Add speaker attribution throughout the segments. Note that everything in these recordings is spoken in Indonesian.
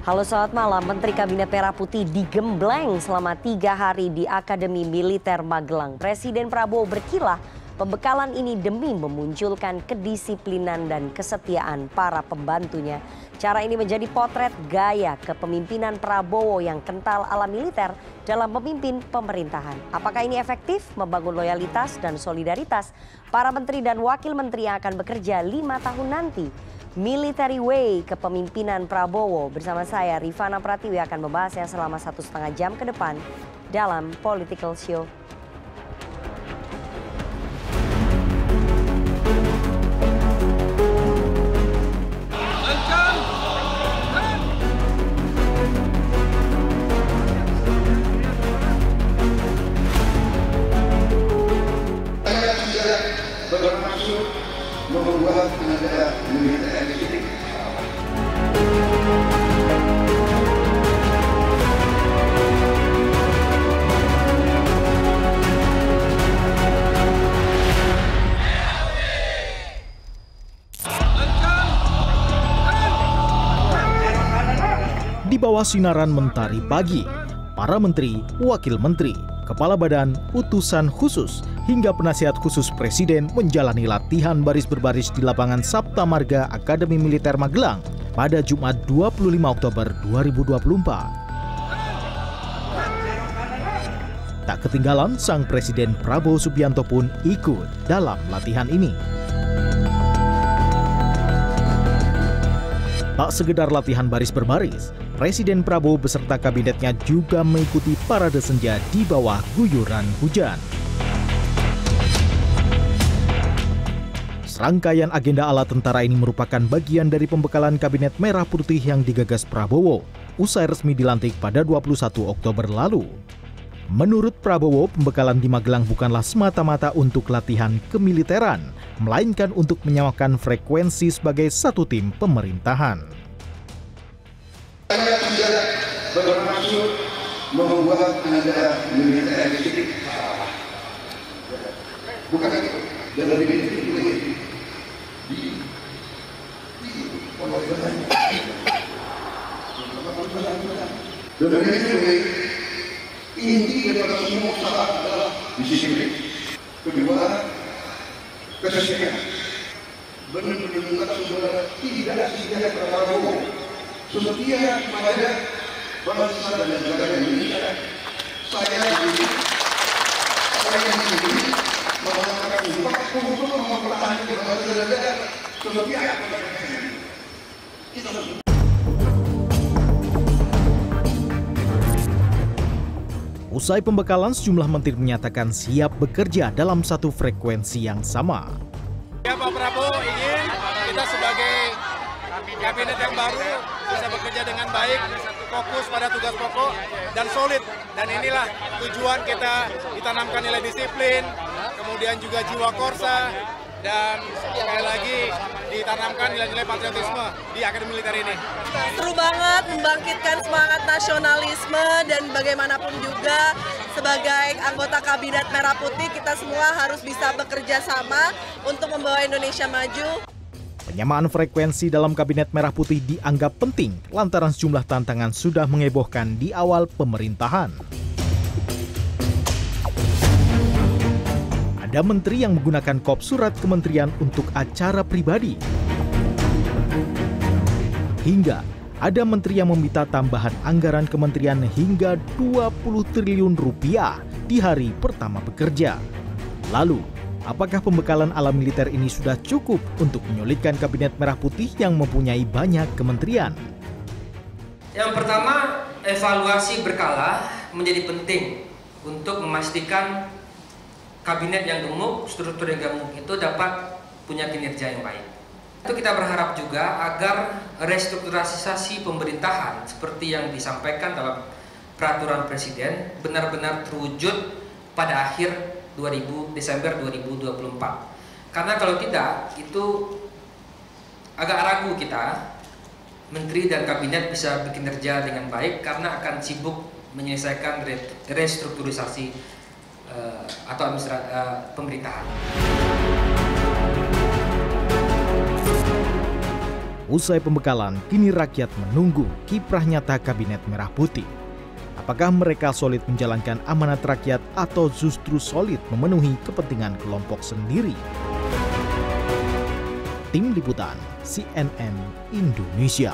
Speaker 1: Halo, selamat malam. Menteri Kabinet Merah Putih digembleng selama 3 hari di Akademi Militer Magelang. Presiden Prabowo berkilah pembekalan ini demi memunculkan kedisiplinan dan kesetiaan para pembantunya. Cara ini menjadi potret gaya kepemimpinan Prabowo yang kental ala militer dalam memimpin pemerintahan. Apakah ini efektif membangun loyalitas dan solidaritas para menteri dan wakil menteri yang akan bekerja 5 tahun nanti? Military Way kepemimpinan Prabowo bersama saya Rifana Pratiwi akan membahasnya selama 1,5 jam ke depan dalam Political Show.
Speaker 2: Saya tidak bermaksud membuat tenaga militer di sini.
Speaker 3: Di bawah sinaran mentari pagi, para menteri, wakil menteri, kepala badan, utusan khusus, hingga penasihat khusus presiden menjalani latihan baris berbaris di lapangan Sapta Marga Akademi Militer Magelang pada Jumat 25 Oktober 2024. Tak ketinggalan, sang Presiden Prabowo Subianto pun ikut dalam latihan ini. Tak sekedar latihan baris berbaris, Presiden Prabowo beserta kabinetnya juga mengikuti parade senja di bawah guyuran hujan. Serangkaian agenda ala tentara ini merupakan bagian dari pembekalan Kabinet Merah Putih yang digagas Prabowo usai resmi dilantik pada 21 Oktober lalu. Menurut Prabowo, pembekalan di Magelang bukanlah semata-mata untuk latihan kemiliteran, melainkan untuk menyamakan frekuensi sebagai satu tim pemerintahan.
Speaker 2: Saya tidak bermaksud membuat tenaga militer di sini. Bukan itu. Dan lebih ini inti daripada semua usaha adalah disiplin. Kedua, kesetiaan. Benar-benar saudara tidak setia kepada Prabowo, setia kepada bangsa dan negara Indonesia. Saya sendiri mengatakan untuk mempertahankan bangsa dan negara, setia kepada kita semua.
Speaker 3: Usai pembekalan, sejumlah menteri menyatakan siap bekerja dalam satu frekuensi yang sama.
Speaker 4: Ya, Pak Prabowo ingin kita sebagai kabinet yang baru bisa bekerja dengan baik, fokus pada tugas pokok dan solid. Dan inilah tujuan kita, ditanamkan nilai disiplin, kemudian juga jiwa korsa, dan sekali lagi ditanamkan nilai-nilai patriotisme di Akademi Militer ini.
Speaker 5: Seru banget, membangkitkan semangat nasionalisme, dan bagaimanapun juga sebagai anggota Kabinet Merah Putih kita semua harus bisa bekerja sama untuk membawa Indonesia maju.
Speaker 3: Penyamaan frekuensi dalam Kabinet Merah Putih dianggap penting lantaran sejumlah tantangan sudah mengebohkan di awal pemerintahan. Ada menteri yang menggunakan kop surat kementerian untuk acara pribadi. Hingga ada menteri yang meminta tambahan anggaran kementerian hingga 20 triliun rupiah di hari pertama bekerja. Lalu, apakah pembekalan ala militer ini sudah cukup untuk menyulitkan Kabinet Merah Putih yang mempunyai banyak kementerian?
Speaker 6: Yang pertama, evaluasi berkala menjadi penting untuk memastikan kabinet yang gemuk, struktur yang gemuk itu dapat punya kinerja yang baik. Itu kita berharap juga agar restrukturisasi pemerintahan seperti yang disampaikan dalam peraturan presiden benar-benar terwujud pada akhir Desember 2024. Karena kalau tidak, itu agak ragu kita, menteri dan kabinet bisa bekerja dengan baik karena akan sibuk menyelesaikan restrukturisasi atau pemerintahan.
Speaker 3: Usai pembekalan, kini rakyat menunggu kiprah nyata Kabinet Merah Putih. Apakah mereka solid menjalankan amanat rakyat atau justru solid memenuhi kepentingan kelompok sendiri? Tim Liputan CNN Indonesia.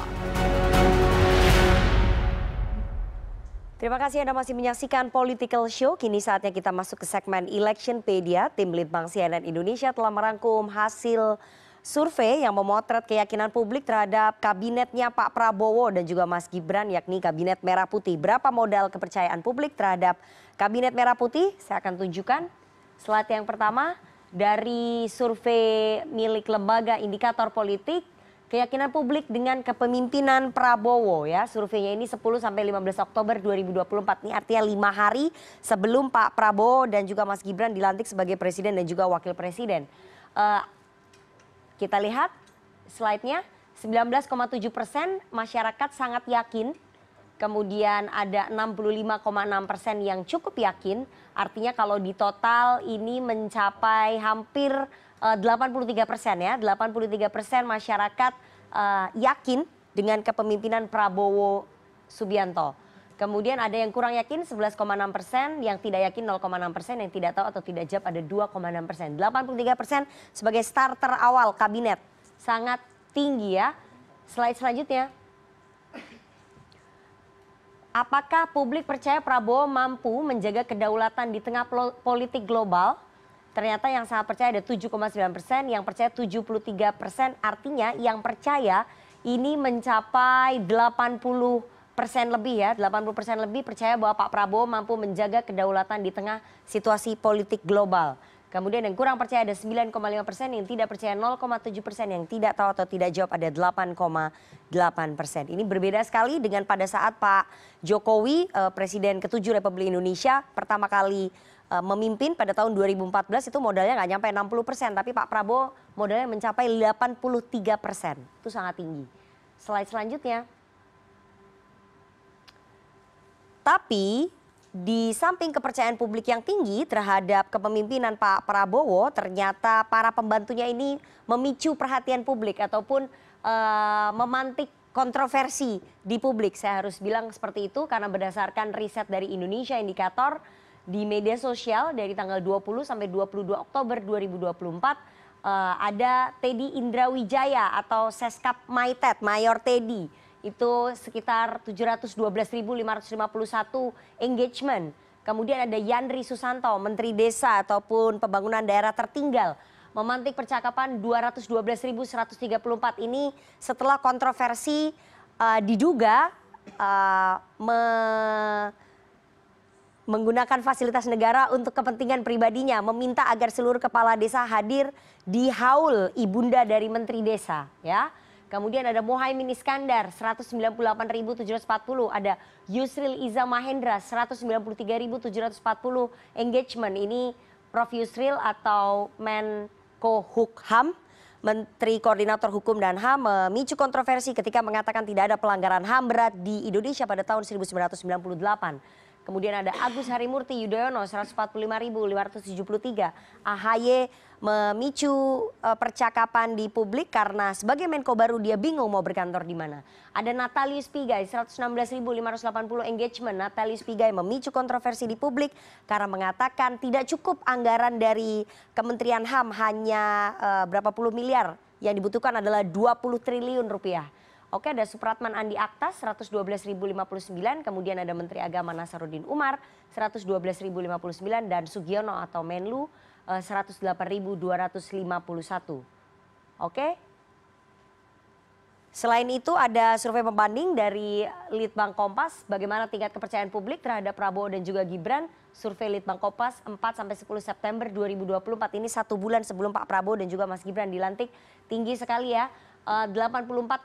Speaker 1: Terima kasih Anda masih menyaksikan Political Show. Kini saatnya kita masuk ke segmen Electionpedia. Tim Litbang CNN Indonesia telah merangkum hasil survei yang memotret keyakinan publik terhadap kabinetnya Pak Prabowo dan juga Mas Gibran, yakni Kabinet Merah Putih. Berapa modal kepercayaan publik terhadap Kabinet Merah Putih? Saya akan tunjukkan slide yang pertama dari survei milik Lembaga Indikator Politik. Keyakinan publik dengan kepemimpinan Prabowo ya, surveinya ini 10 sampai 15 Oktober 2024. Ini artinya 5 hari sebelum Pak Prabowo dan juga Mas Gibran dilantik sebagai presiden dan juga wakil presiden. Kita lihat slide-nya, 19,7% masyarakat sangat yakin. Kemudian ada 65,6% yang cukup yakin. Artinya kalau di total ini mencapai hampir 83% ya, 83% masyarakat yakin dengan kepemimpinan Prabowo Subianto. Kemudian ada yang kurang yakin 11,6%, yang tidak yakin 0,6%, yang tidak tahu atau tidak jawab ada 2,6%. 83% sebagai starter awal kabinet, sangat tinggi ya. Slide selanjutnya. Apakah publik percaya Prabowo mampu menjaga kedaulatan di tengah politik global? Ternyata yang sangat percaya ada 7,9%, yang percaya 73%, artinya yang percaya ini mencapai 80% lebih ya, 80% lebih percaya bahwa Pak Prabowo mampu menjaga kedaulatan di tengah situasi politik global. Kemudian yang kurang percaya ada 9,5%, yang tidak percaya 0,7%, yang tidak tahu atau tidak jawab ada 8,8%. Ini berbeda sekali dengan pada saat Pak Jokowi, Presiden ke-7 Republik Indonesia, pertama kali memimpin pada tahun 2014 itu modalnya nggak nyampe 60%, tapi Pak Prabowo modalnya mencapai 83%. Itu sangat tinggi. Slide selanjutnya. Tapi di samping kepercayaan publik yang tinggi terhadap kepemimpinan Pak Prabowo, ternyata para pembantunya ini memicu perhatian publik ataupun memantik kontroversi di publik. Saya harus bilang seperti itu karena berdasarkan riset dari Indonesia Indikator di media sosial dari tanggal 20 sampai 22 Oktober 2024 ada Teddy Indrawijaya atau Seskap Maitet, Mayor Teddy. Itu sekitar 712.551 engagement. Kemudian ada Yandri Susanto, Menteri Desa ataupun Pembangunan Daerah Tertinggal, memantik percakapan 212.134. Ini setelah kontroversi diduga menggunakan fasilitas negara untuk kepentingan pribadinya, meminta agar seluruh kepala desa hadir di haul ibunda dari Menteri Desa ya. Kemudian ada Mohaimin Iskandar 198.740, ada Yusril Iza Mahendra 193.740 engagement. Ini Prof Yusril atau Menko Hukham, Menteri Koordinator Hukum dan HAM, memicu kontroversi ketika mengatakan tidak ada pelanggaran HAM berat di Indonesia pada tahun 1998. Kemudian ada Agus Harimurti Yudhoyono 145.573. AHY memicu percakapan di publik karena sebagai Menko baru dia bingung mau berkantor di mana. Ada Natalius Pigai 116.580 engagement. Natalius Pigai memicu kontroversi di publik karena mengatakan tidak cukup anggaran dari Kementerian HAM, hanya berapa puluh miliar, yang dibutuhkan adalah 20 triliun rupiah. Oke, ada Supratman Andi Aktas 112.059, kemudian ada Menteri Agama Nasaruddin Umar 112.059 dan Sugiono atau Menlu 108.251. Oke. Selain itu ada survei pembanding dari Litbang Kompas bagaimana tingkat kepercayaan publik terhadap Prabowo dan juga Gibran. Survei Litbang Kompas 4 sampai 10 September 2024, ini 1 bulan sebelum Pak Prabowo dan juga Mas Gibran dilantik. Tinggi sekali ya. 84,1%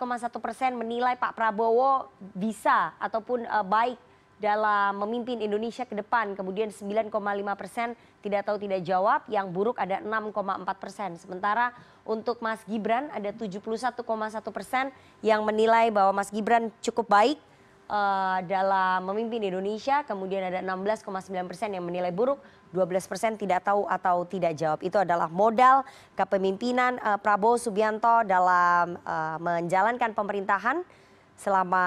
Speaker 1: menilai Pak Prabowo bisa ataupun baik dalam memimpin Indonesia ke depan. Kemudian 9,5% tidak tahu tidak jawab, yang buruk ada 6,4%. Sementara untuk Mas Gibran ada 71,1% yang menilai bahwa Mas Gibran cukup baik dalam memimpin Indonesia, kemudian ada 16,9% yang menilai buruk, 12% tidak tahu atau tidak jawab. Itu adalah modal kepemimpinan Prabowo Subianto dalam menjalankan pemerintahan selama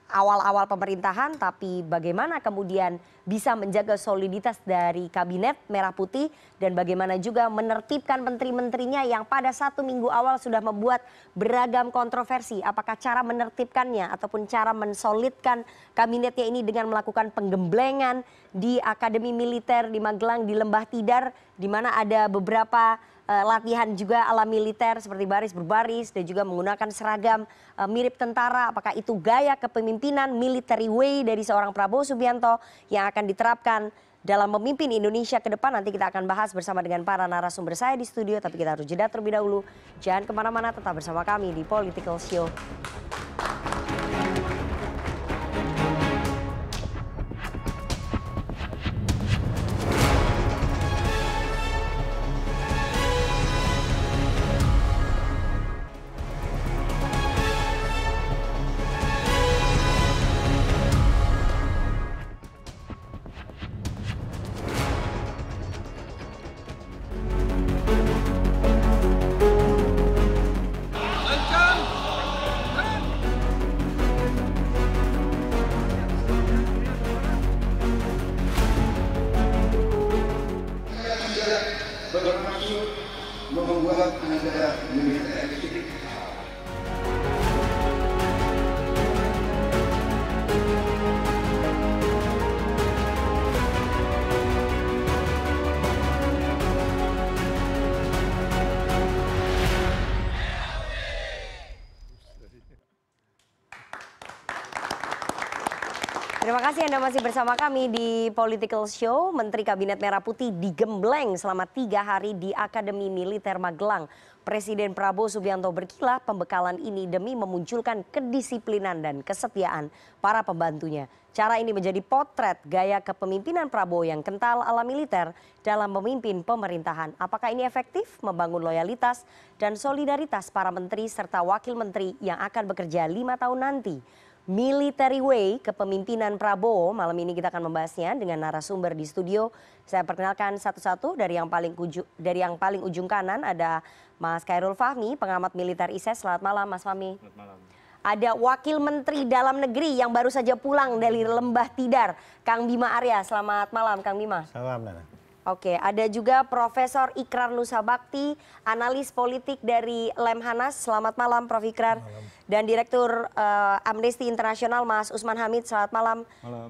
Speaker 1: awal-awal pemerintahan, tapi bagaimana kemudian bisa menjaga soliditas dari kabinet Merah Putih dan bagaimana juga menertibkan menteri-menterinya yang pada 1 minggu awal sudah membuat beragam kontroversi. Apakah cara menertibkannya ataupun cara mensolidkan kabinetnya ini dengan melakukan penggemblengan di Akademi Militer di Magelang, di Lembah Tidar, di mana ada beberapa latihan juga ala militer seperti baris berbaris dan juga menggunakan seragam mirip tentara. Apakah itu gaya kepemimpinan military way dari seorang Prabowo Subianto yang akan diterapkan dalam memimpin Indonesia ke depan? Nanti kita akan bahas bersama dengan para narasumber saya di studio, tapi kita harus jeda terlebih dahulu. Jangan kemana-mana, tetap bersama kami di Political Show.
Speaker 2: bermaksud membuat negara militer ekstrim.
Speaker 1: Terima kasih Anda masih bersama kami di Political Show. Menteri Kabinet Merah Putih digembleng selama 3 hari di Akademi Militer Magelang. Presiden Prabowo Subianto berkilah pembekalan ini demi memunculkan kedisiplinan dan kesetiaan para pembantunya. Cara ini menjadi potret gaya kepemimpinan Prabowo yang kental ala militer dalam memimpin pemerintahan. Apakah ini efektif membangun loyalitas dan solidaritas para menteri serta wakil menteri yang akan bekerja 5 tahun nanti? Military way kepemimpinan Prabowo, malam ini kita akan membahasnya dengan narasumber di studio. Saya perkenalkan satu-satu. Dari yang paling ujung kanan ada Mas Khairul Fahmi, pengamat militer ISES. Selamat malam Mas Fahmi.
Speaker 7: Selamat malam.
Speaker 1: Ada Wakil Menteri Dalam Negeri yang baru saja pulang dari Lembah Tidar, Kang Bima Arya. Selamat malam Kang Bima.
Speaker 7: Salam Nana.
Speaker 1: Oke, ada juga Profesor Ikrar Nusa Bakti, analis politik dari Lemhanas. Selamat malam Prof. Ikrar. Dan Direktur Amnesty International Mas Usman Hamid. Selamat malam,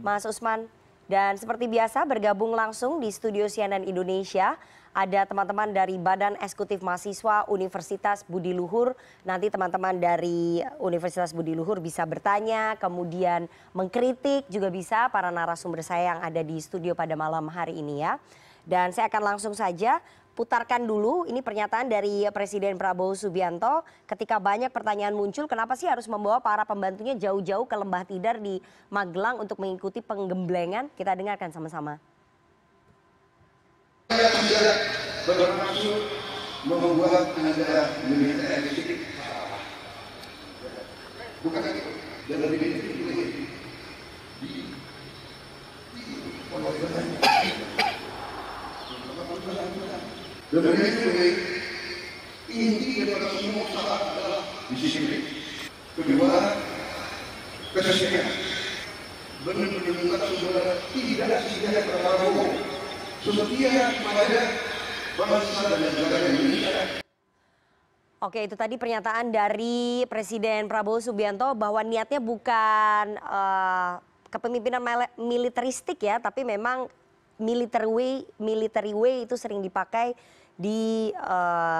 Speaker 1: Mas Usman. Dan seperti biasa bergabung langsung di studio CNN Indonesia ada teman-teman dari Badan Eksekutif Mahasiswa Universitas Budi Luhur. Nanti teman-teman dari Universitas Budi Luhur bisa bertanya, kemudian mengkritik juga bisa para narasumber saya yang ada di studio pada malam hari ini ya. Dan saya akan langsung saja putarkan dulu ini pernyataan dari Presiden Prabowo Subianto ketika banyak pertanyaan muncul kenapa sih harus membawa para pembantunya jauh-jauh ke Lembah Tidar di Magelang untuk mengikuti penggemblengan. Kita dengarkan sama-sama.
Speaker 2: Saya tidak bermaksud membuat negara militer ekstrim. Bukan itu. Dan lebih dari itu inti daripada semua usaha adalah disiplin. Kedua, kesetiaan. Benar-benar saudara tidak setia kepada Prabowo, setia kepada bangsa dan negara Indonesia.
Speaker 1: Oke, itu tadi pernyataan dari Presiden Prabowo Subianto bahwa niatnya bukan kepemimpinan militeristik ya, tapi memang military way itu sering dipakai di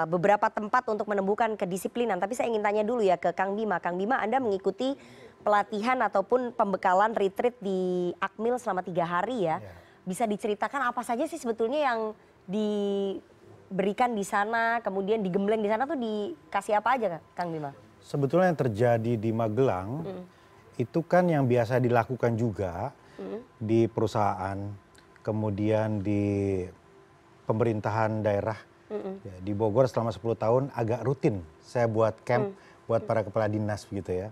Speaker 1: beberapa tempat untuk menemukan kedisiplinan. Tapi saya ingin tanya dulu ya ke Kang Bima. Kang Bima, Anda mengikuti pelatihan ataupun pembekalan retreat di Akmil selama 3 hari ya. Bisa diceritakan apa saja sih sebetulnya yang diberikan di sana, kemudian digembleng di sana tuh dikasih apa aja Kang Bima?
Speaker 7: Sebetulnya yang terjadi di Magelang itu kan yang biasa dilakukan juga di perusahaan, kemudian di pemerintahan daerah. Ya, di Bogor selama 10 tahun agak rutin saya buat camp buat para kepala dinas begitu ya.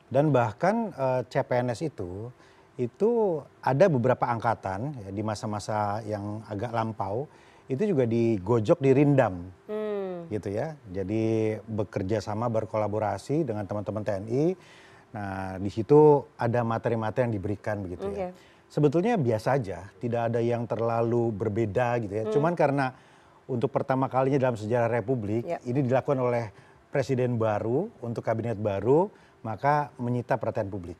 Speaker 7: Dan bahkan CPNS itu ada beberapa angkatan ya, di masa-masa yang agak lampau itu juga digojok dirindam gitu ya. Jadi bekerja sama berkolaborasi dengan teman-teman TNI. Nah di situ ada materi-materi yang diberikan begitu ya. Sebetulnya biasa aja, tidak ada yang terlalu berbeda gitu ya. Cuman karena untuk pertama kalinya dalam sejarah Republik ini dilakukan oleh presiden baru untuk kabinet baru, maka menyita perhatian publik.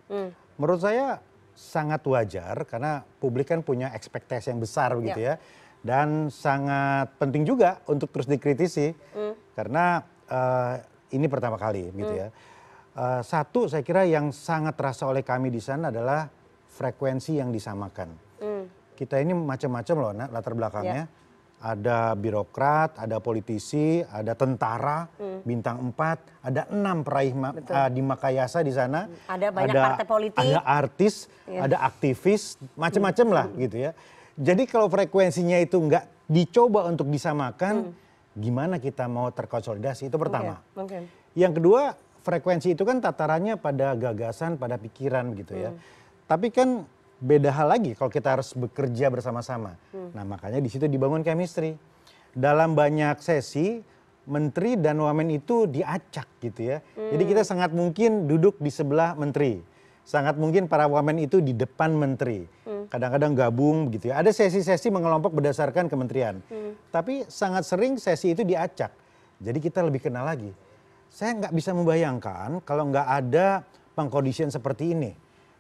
Speaker 7: Menurut saya sangat wajar karena publik kan punya ekspektasi yang besar begitu ya. Dan sangat penting juga untuk terus dikritisi karena ini pertama kali gitu ya. Satu saya kira yang sangat terasa oleh kami di sana adalah frekuensi yang disamakan. Kita ini macam-macam loh latar belakangnya. Ada birokrat, ada politisi, ada tentara, bintang 4, ada 6 peraih di Makayasa di sana.
Speaker 1: Ada banyak partai politik.
Speaker 7: Ada artis, ada aktivis, macam-macam lah gitu ya. Jadi kalau frekuensinya itu nggak dicoba untuk disamakan, gimana kita mau terkonsolidasi? Itu pertama. Yang kedua, frekuensi itu kan tatarannya pada gagasan, pada pikiran gitu ya. Tapi kan beda hal lagi kalau kita harus bekerja bersama-sama. Nah makanya di situ dibangun chemistry. Dalam banyak sesi, menteri dan wamen itu diacak gitu ya. Jadi kita sangat mungkin duduk di sebelah menteri. Sangat mungkin para wamen itu di depan menteri. Kadang-kadang gabung gitu ya. Ada sesi-sesi mengelompok berdasarkan kementerian. Tapi sangat sering sesi itu diacak. Jadi kita lebih kenal lagi. Saya nggak bisa membayangkan kalau nggak ada pengkondisian seperti ini.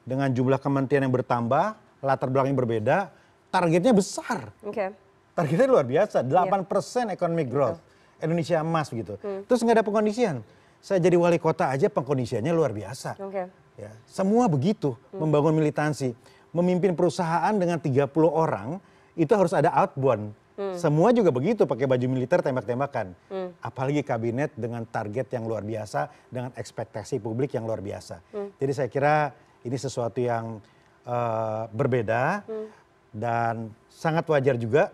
Speaker 7: Dengan jumlah kementerian yang bertambah, latar belakang yang berbeda, targetnya besar. Targetnya luar biasa, 8% economic growth. Indonesia emas gitu. Terus nggak ada pengkondisian. Saya jadi wali kota aja pengkondisiannya luar biasa. Ya, semua begitu, membangun militansi. Memimpin perusahaan dengan 30 orang, itu harus ada outbound. Semua juga begitu, pakai baju militer tembak-tembakan. Apalagi kabinet dengan target yang luar biasa, dengan ekspektasi publik yang luar biasa. Jadi saya kira ini sesuatu yang berbeda dan sangat wajar juga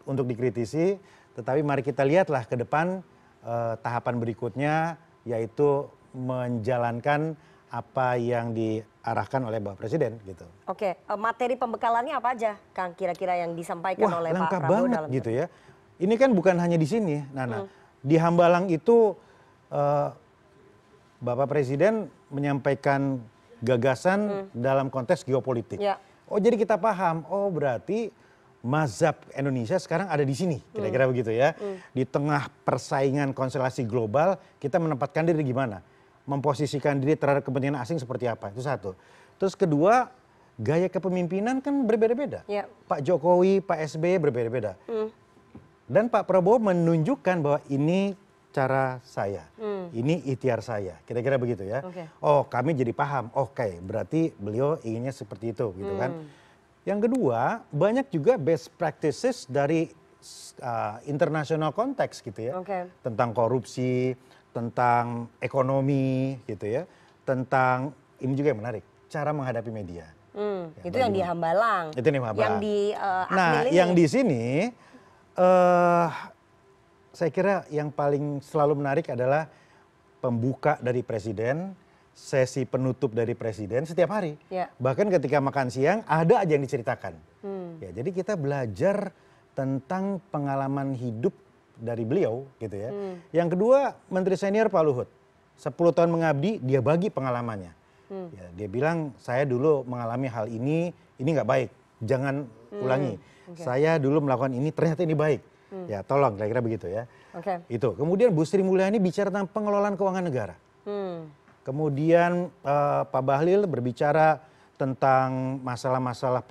Speaker 7: untuk dikritisi. Tetapi mari kita lihatlah ke depan tahapan berikutnya, yaitu menjalankan apa yang diarahkan oleh Bapak Presiden gitu.
Speaker 1: Oke, materi pembekalannya apa aja, Kang, kira-kira yang disampaikan oleh Pak
Speaker 7: lengkap
Speaker 1: Prabowo
Speaker 7: banget
Speaker 1: dalam
Speaker 7: gitu ya. Ini kan bukan hanya di sini, Nana. Di Hambalang itu Bapak Presiden menyampaikan gagasan dalam konteks geopolitik. Oh jadi kita paham, oh berarti mazhab Indonesia sekarang ada di sini, kira-kira begitu ya. Di tengah persaingan konstelasi global, kita menempatkan diri gimana? Memposisikan diri terhadap kepentingan asing seperti apa, itu satu. Terus kedua, gaya kepemimpinan kan berbeda-beda. Pak Jokowi, Pak SBY berbeda-beda. Dan Pak Prabowo menunjukkan bahwa ini cara saya, ini ikhtiar saya, kira-kira begitu ya. Oh kami jadi paham, oke, berarti beliau inginnya seperti itu gitu kan. Yang kedua, banyak juga best practices dari international konteks gitu ya. Tentang korupsi, tentang ekonomi gitu ya. Tentang, ini juga yang menarik, cara menghadapi media.
Speaker 1: Itu yang di Hambalang.
Speaker 7: Itu yang di Hambalang.
Speaker 1: Yang di
Speaker 7: nah yang di sini, saya kira yang paling selalu menarik adalah pembuka dari Presiden, sesi penutup dari Presiden setiap hari. Bahkan ketika makan siang ada aja yang diceritakan. Ya, jadi kita belajar tentang pengalaman hidup dari beliau gitu ya. Yang kedua, Menteri Senior Pak Luhut. 10 tahun mengabdi, dia bagi pengalamannya. Ya, dia bilang, saya dulu mengalami hal ini nggak baik, jangan ulangi. Saya dulu melakukan ini, ternyata ini baik. Ya tolong, kira-kira begitu ya. Itu. Kemudian Bu Sri Mulyani bicara tentang pengelolaan keuangan negara. Kemudian Pak Bahlil berbicara tentang masalah-masalah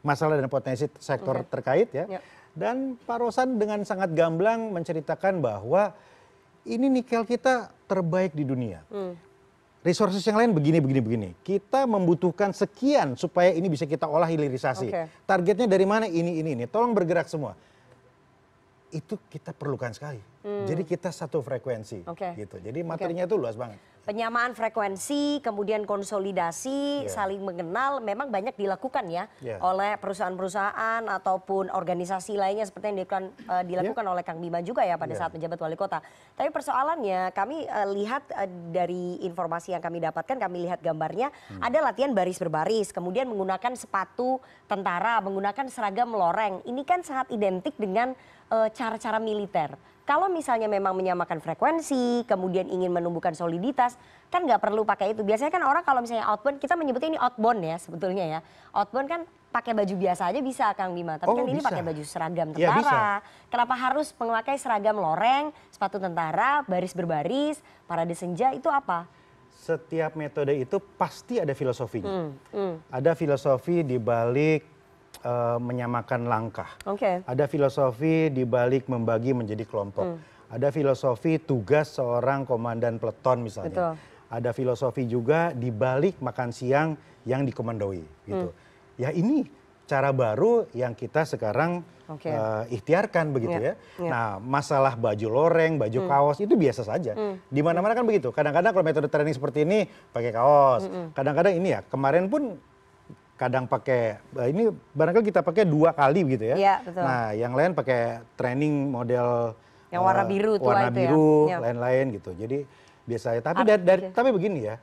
Speaker 7: masalah dan potensi sektor terkait ya. Dan Pak Rosan dengan sangat gamblang menceritakan bahwa ini nikel kita terbaik di dunia. Resources yang lain begini. Kita membutuhkan sekian supaya ini bisa kita olah hilirisasi. Targetnya dari mana? Ini. Tolong bergerak semua. Itu kita perlukan sekali. Jadi kita satu frekuensi, gitu. Jadi materinya itu luas banget.
Speaker 1: Penyamaan frekuensi, kemudian konsolidasi, saling mengenal, memang banyak dilakukan ya oleh perusahaan-perusahaan ataupun organisasi lainnya seperti yang dilakukan oleh Kang Bima juga ya pada saat menjabat wali kota. Tapi persoalannya kami lihat dari informasi yang kami dapatkan, kami lihat gambarnya ada latihan baris berbaris, kemudian menggunakan sepatu tentara, menggunakan seragam loreng. Ini kan sangat identik dengan cara-cara militer. Kalau misalnya memang menyamakan frekuensi, kemudian ingin menumbuhkan soliditas, kan nggak perlu pakai itu. Biasanya kan orang kalau misalnya outbound, kita menyebutnya ini outbound ya sebetulnya ya. Outbound kan pakai baju biasa aja bisa Kang Bima, tapi kan ini pakai baju seragam tentara. Kenapa harus memakai seragam loreng, sepatu tentara, baris berbaris, parade senja, itu apa?
Speaker 7: Setiap metode itu pasti ada filosofinya. Ada filosofi di balik menyamakan langkah. Ada filosofi di balik membagi menjadi kelompok. Ada filosofi tugas seorang komandan peleton misalnya. Ada filosofi juga di balik makan siang yang dikomandoi gitu. Ya ini cara baru yang kita sekarang ikhtiarkan begitu ya. Nah, masalah baju loreng, baju kaos itu biasa saja. Di mana-mana kan begitu. Kadang-kadang kalau metode training seperti ini pakai kaos. Kadang-kadang ini ya, kemarin pun kadang pakai, ini barangkali kita pakai 2 kali gitu ya.
Speaker 1: Iya, betul.
Speaker 7: Nah, yang lain pakai training model
Speaker 1: yang warna biru,
Speaker 7: warna biru, lain-lain gitu. Jadi biasanya. Tapi tapi begini ya,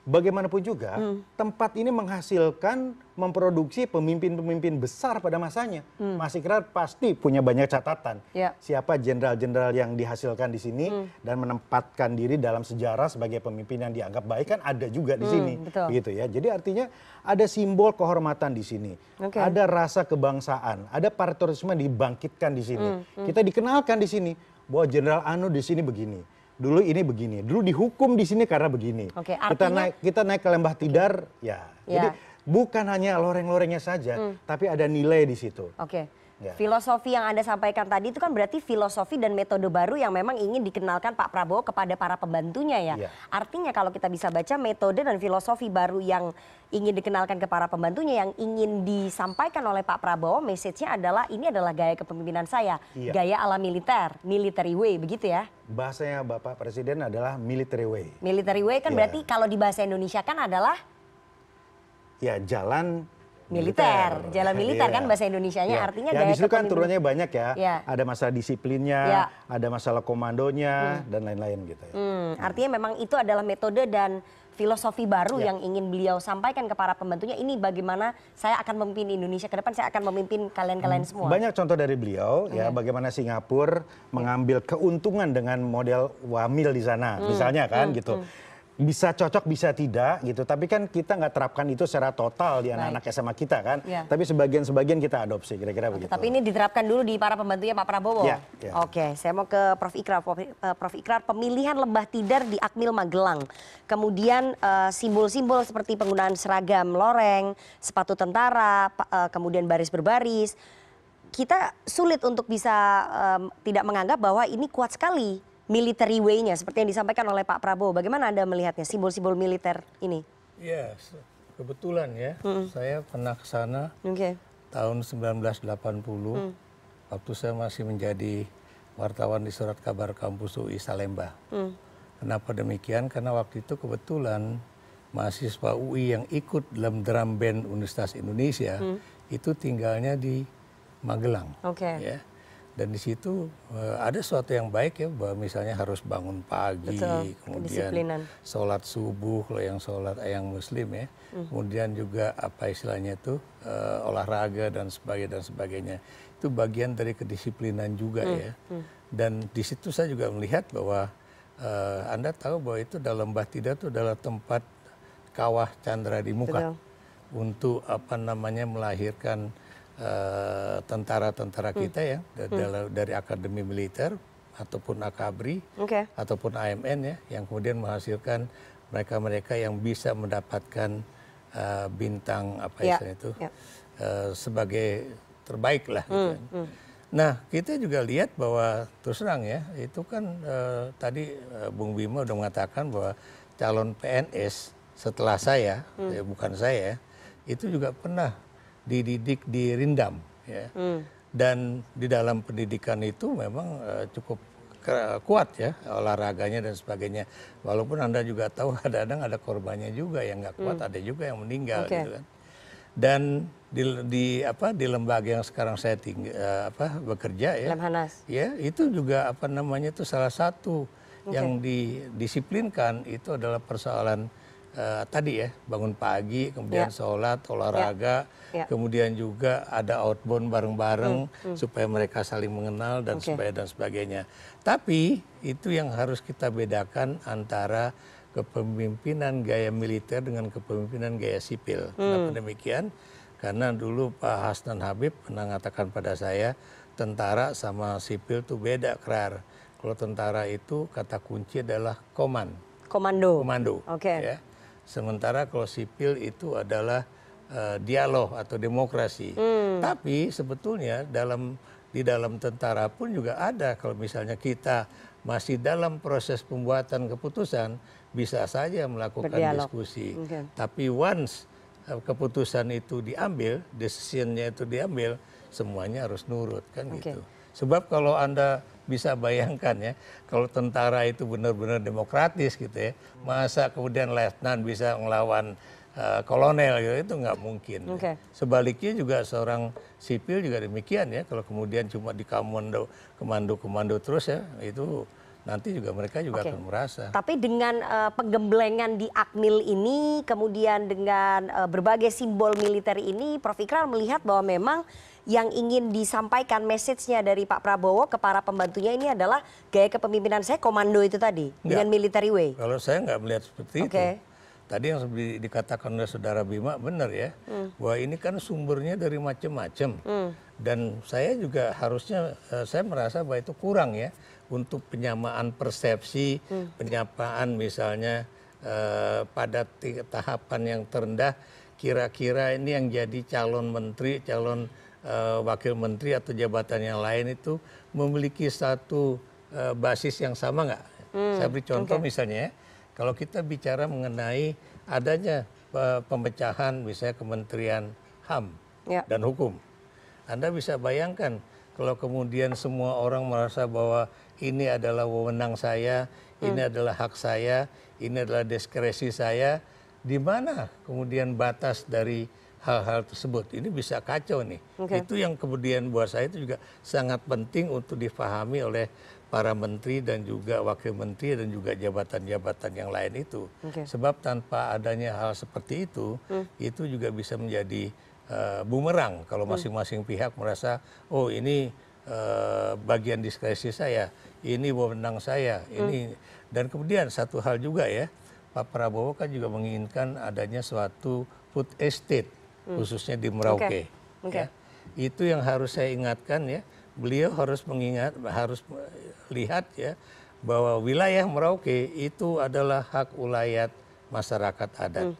Speaker 7: bagaimanapun juga tempat ini menghasilkan, memproduksi pemimpin-pemimpin besar pada masanya. Mas Ikrar pasti punya banyak catatan. Siapa jenderal-jenderal yang dihasilkan di sini dan menempatkan diri dalam sejarah sebagai pemimpin yang dianggap baik kan ada juga di sini. Begitu ya. Jadi artinya ada simbol kehormatan di sini. Ada rasa kebangsaan, ada patriotisme dibangkitkan di sini. Kita dikenalkan di sini bahwa Jenderal Anu di sini begini. Dulu ini begini, dulu dihukum di sini karena begini. Kita naik ke Lembah Tidar, ya. Jadi bukan hanya loreng-lorengnya saja, tapi ada nilai di situ.
Speaker 1: Filosofi yang Anda sampaikan tadi itu kan berarti filosofi dan metode baru yang memang ingin dikenalkan Pak Prabowo kepada para pembantunya ya. Artinya kalau kita bisa baca metode dan filosofi baru yang ingin dikenalkan ke para pembantunya, yang ingin disampaikan oleh Pak Prabowo, message-nya adalah ini adalah gaya kepemimpinan saya, gaya ala militer, military way, begitu ya?
Speaker 7: Bahasanya Bapak Presiden adalah military way.
Speaker 1: Military way kan berarti kalau di bahasa Indonesia kan adalah?
Speaker 7: Ya, jalan
Speaker 1: militer, jalan militer kan bahasa Indonesianya, artinya
Speaker 7: ya,
Speaker 1: gaya
Speaker 7: disitu kan turunnya banyak ya. Ada masalah
Speaker 1: Ya.
Speaker 7: disiplinnya, ada masalah komandonya, dan lain-lain gitu ya.
Speaker 1: Artinya memang itu adalah metode dan filosofi baru yang ingin beliau sampaikan ke para pembantunya. Ini bagaimana saya akan memimpin Indonesia ke depan, saya akan memimpin kalian-kalian semua.
Speaker 7: Banyak contoh dari beliau ya, bagaimana Singapura mengambil keuntungan dengan model wamil di sana, misalnya kan gitu. Bisa cocok, bisa tidak gitu. Tapi kan kita nggak terapkan itu secara total di anak-anak SMA kita kan. Tapi sebagian-sebagian kita adopsi, kira-kira begitu.
Speaker 1: Tapi ini diterapkan dulu di para pembantunya Pak Prabowo? Oke, saya mau ke Prof. Ikrar. Prof. Ikrar, pemilihan Lembah Tidar di Akmil Magelang. Kemudian simbol-simbol seperti penggunaan seragam loreng, sepatu tentara, kemudian baris berbaris. Kita sulit untuk bisa tidak menganggap bahwa ini kuat sekali military way-nya seperti yang disampaikan oleh Pak Prabowo. Bagaimana Anda melihatnya simbol-simbol militer ini?
Speaker 8: Ya, kebetulan ya. Saya pernah ke sana tahun 1980 waktu saya masih menjadi wartawan di Surat Kabar Kampus UI Salemba. Kenapa demikian? Karena waktu itu kebetulan mahasiswa UI yang ikut dalam drum band Universitas Indonesia itu tinggalnya di Magelang. Ya. Dan di situ ada sesuatu yang baik ya, bahwa misalnya harus bangun pagi, kemudian sholat subuh kalau yang muslim ya, kemudian juga apa istilahnya itu olahraga dan sebagainya. Itu bagian dari kedisiplinan juga ya. Dan di situ saya juga melihat bahwa Anda tahu bahwa itu dalam Lembah Tidar itu adalah tempat kawah Chandra di Muka untuk apa namanya melahirkan tentara-tentara kita ya dari Akademi Militer ataupun Akabri ataupun AMN ya, yang kemudian menghasilkan mereka-mereka yang bisa mendapatkan bintang apa istilahnya itu sebagai terbaik lah gitu. Nah, kita juga lihat bahwa terus terang ya, itu kan tadi Bung Bima udah mengatakan bahwa calon PNS setelah saya, bukan saya, itu juga pernah dididik di Rindam ya. Dan di dalam pendidikan itu memang cukup kuat ya olahraganya dan sebagainya. Walaupun Anda juga tahu kadang-kadang ada korbannya juga yang nggak kuat, ada juga yang meninggal gitu kan. Dan di lembaga yang sekarang saya bekerja ya,
Speaker 1: Lemhanas.
Speaker 8: Ya itu juga itu salah satu yang didisiplinkan itu adalah persoalan tadi ya, bangun pagi, kemudian sholat, olahraga, kemudian juga ada outbound bareng-bareng supaya mereka saling mengenal dan sebagainya. Tapi itu yang harus kita bedakan antara kepemimpinan gaya militer dengan kepemimpinan gaya sipil. Kenapa demikian? Karena dulu Pak Hasnan Habib pernah mengatakan pada saya, tentara sama sipil itu beda, Krar. Kalau tentara itu kata kunci adalah komando. Ya. Sementara kalau sipil itu adalah dialog atau demokrasi. Tapi sebetulnya di dalam tentara pun juga ada, kalau misalnya kita masih dalam proses pembuatan keputusan, bisa saja melakukan diskusi. Tapi once keputusan itu diambil, decision-nya itu diambil, semuanya harus nurut kan gitu. Sebab kalau Anda bisa bayangkan ya, kalau tentara itu benar-benar demokratis gitu ya, masa kemudian letnan bisa melawan kolonel gitu, itu nggak mungkin. Sebaliknya juga seorang sipil juga demikian ya, kalau kemudian cuma di komando terus ya, itu nanti juga mereka juga akan merasa.
Speaker 1: Tapi dengan penggemblengan di Akmil ini, kemudian dengan berbagai simbol militer ini, Prof. Ikrar melihat bahwa memang yang ingin disampaikan message-nya dari Pak Prabowo ke para pembantunya ini adalah gaya kepemimpinan saya komando itu tadi, dengan military way.
Speaker 8: Kalau saya nggak melihat seperti itu. Tadi yang dikatakan oleh Saudara Bima benar ya, bahwa ini kan sumbernya dari macam-macam. Dan saya juga harusnya, saya merasa bahwa itu kurang ya, untuk penyamaan persepsi, penyamaan misalnya pada tahapan yang terendah, kira-kira ini yang jadi calon menteri, calon wakil menteri atau jabatan yang lain itu memiliki satu basis yang sama nggak? Saya beri contoh misalnya ya, kalau kita bicara mengenai adanya pemecahan misalnya Kementerian HAM dan Hukum. Anda bisa bayangkan kalau kemudian semua orang merasa bahwa ini adalah wewenang saya, ini adalah hak saya, ini adalah diskresi saya, di mana kemudian batas dari hal-hal tersebut? Ini bisa kacau nih. Itu yang kemudian buat saya itu juga sangat penting untuk difahami oleh para menteri dan juga wakil menteri dan juga jabatan-jabatan yang lain itu. Sebab tanpa adanya hal seperti itu juga bisa menjadi bumerang kalau masing-masing pihak merasa, oh ini bagian diskresi saya, ini wewenang saya, ini. Dan kemudian satu hal juga ya, Pak Prabowo kan juga menginginkan adanya suatu food estate, khususnya di Merauke. Ya. Itu yang harus saya ingatkan ya, beliau harus harus lihat ya, bahwa wilayah Merauke itu adalah hak ulayat masyarakat adat.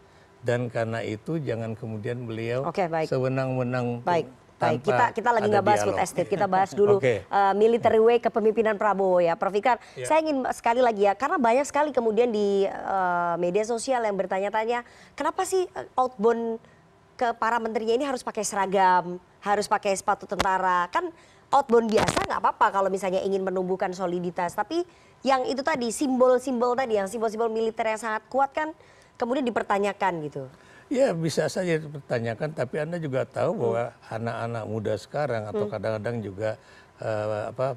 Speaker 8: Dan karena itu jangan kemudian beliau sewenang-wenang.
Speaker 1: Baik, kita lagi nggak bahas food estate, kita bahas dulu military way kepemimpinan Prabowo ya, Prof. Ikrar. Saya ingin sekali lagi ya, karena banyak sekali kemudian di media sosial yang bertanya-tanya, kenapa sih outbound ke para menterinya ini harus pakai seragam, harus pakai sepatu tentara? Kan outbound biasa nggak apa-apa kalau misalnya ingin menumbuhkan soliditas, tapi yang itu tadi simbol-simbol tadi, yang simbol-simbol militer yang sangat kuat kan kemudian dipertanyakan gitu.
Speaker 8: Ya bisa saja dipertanyakan, tapi Anda juga tahu bahwa anak-anak muda sekarang atau kadang-kadang juga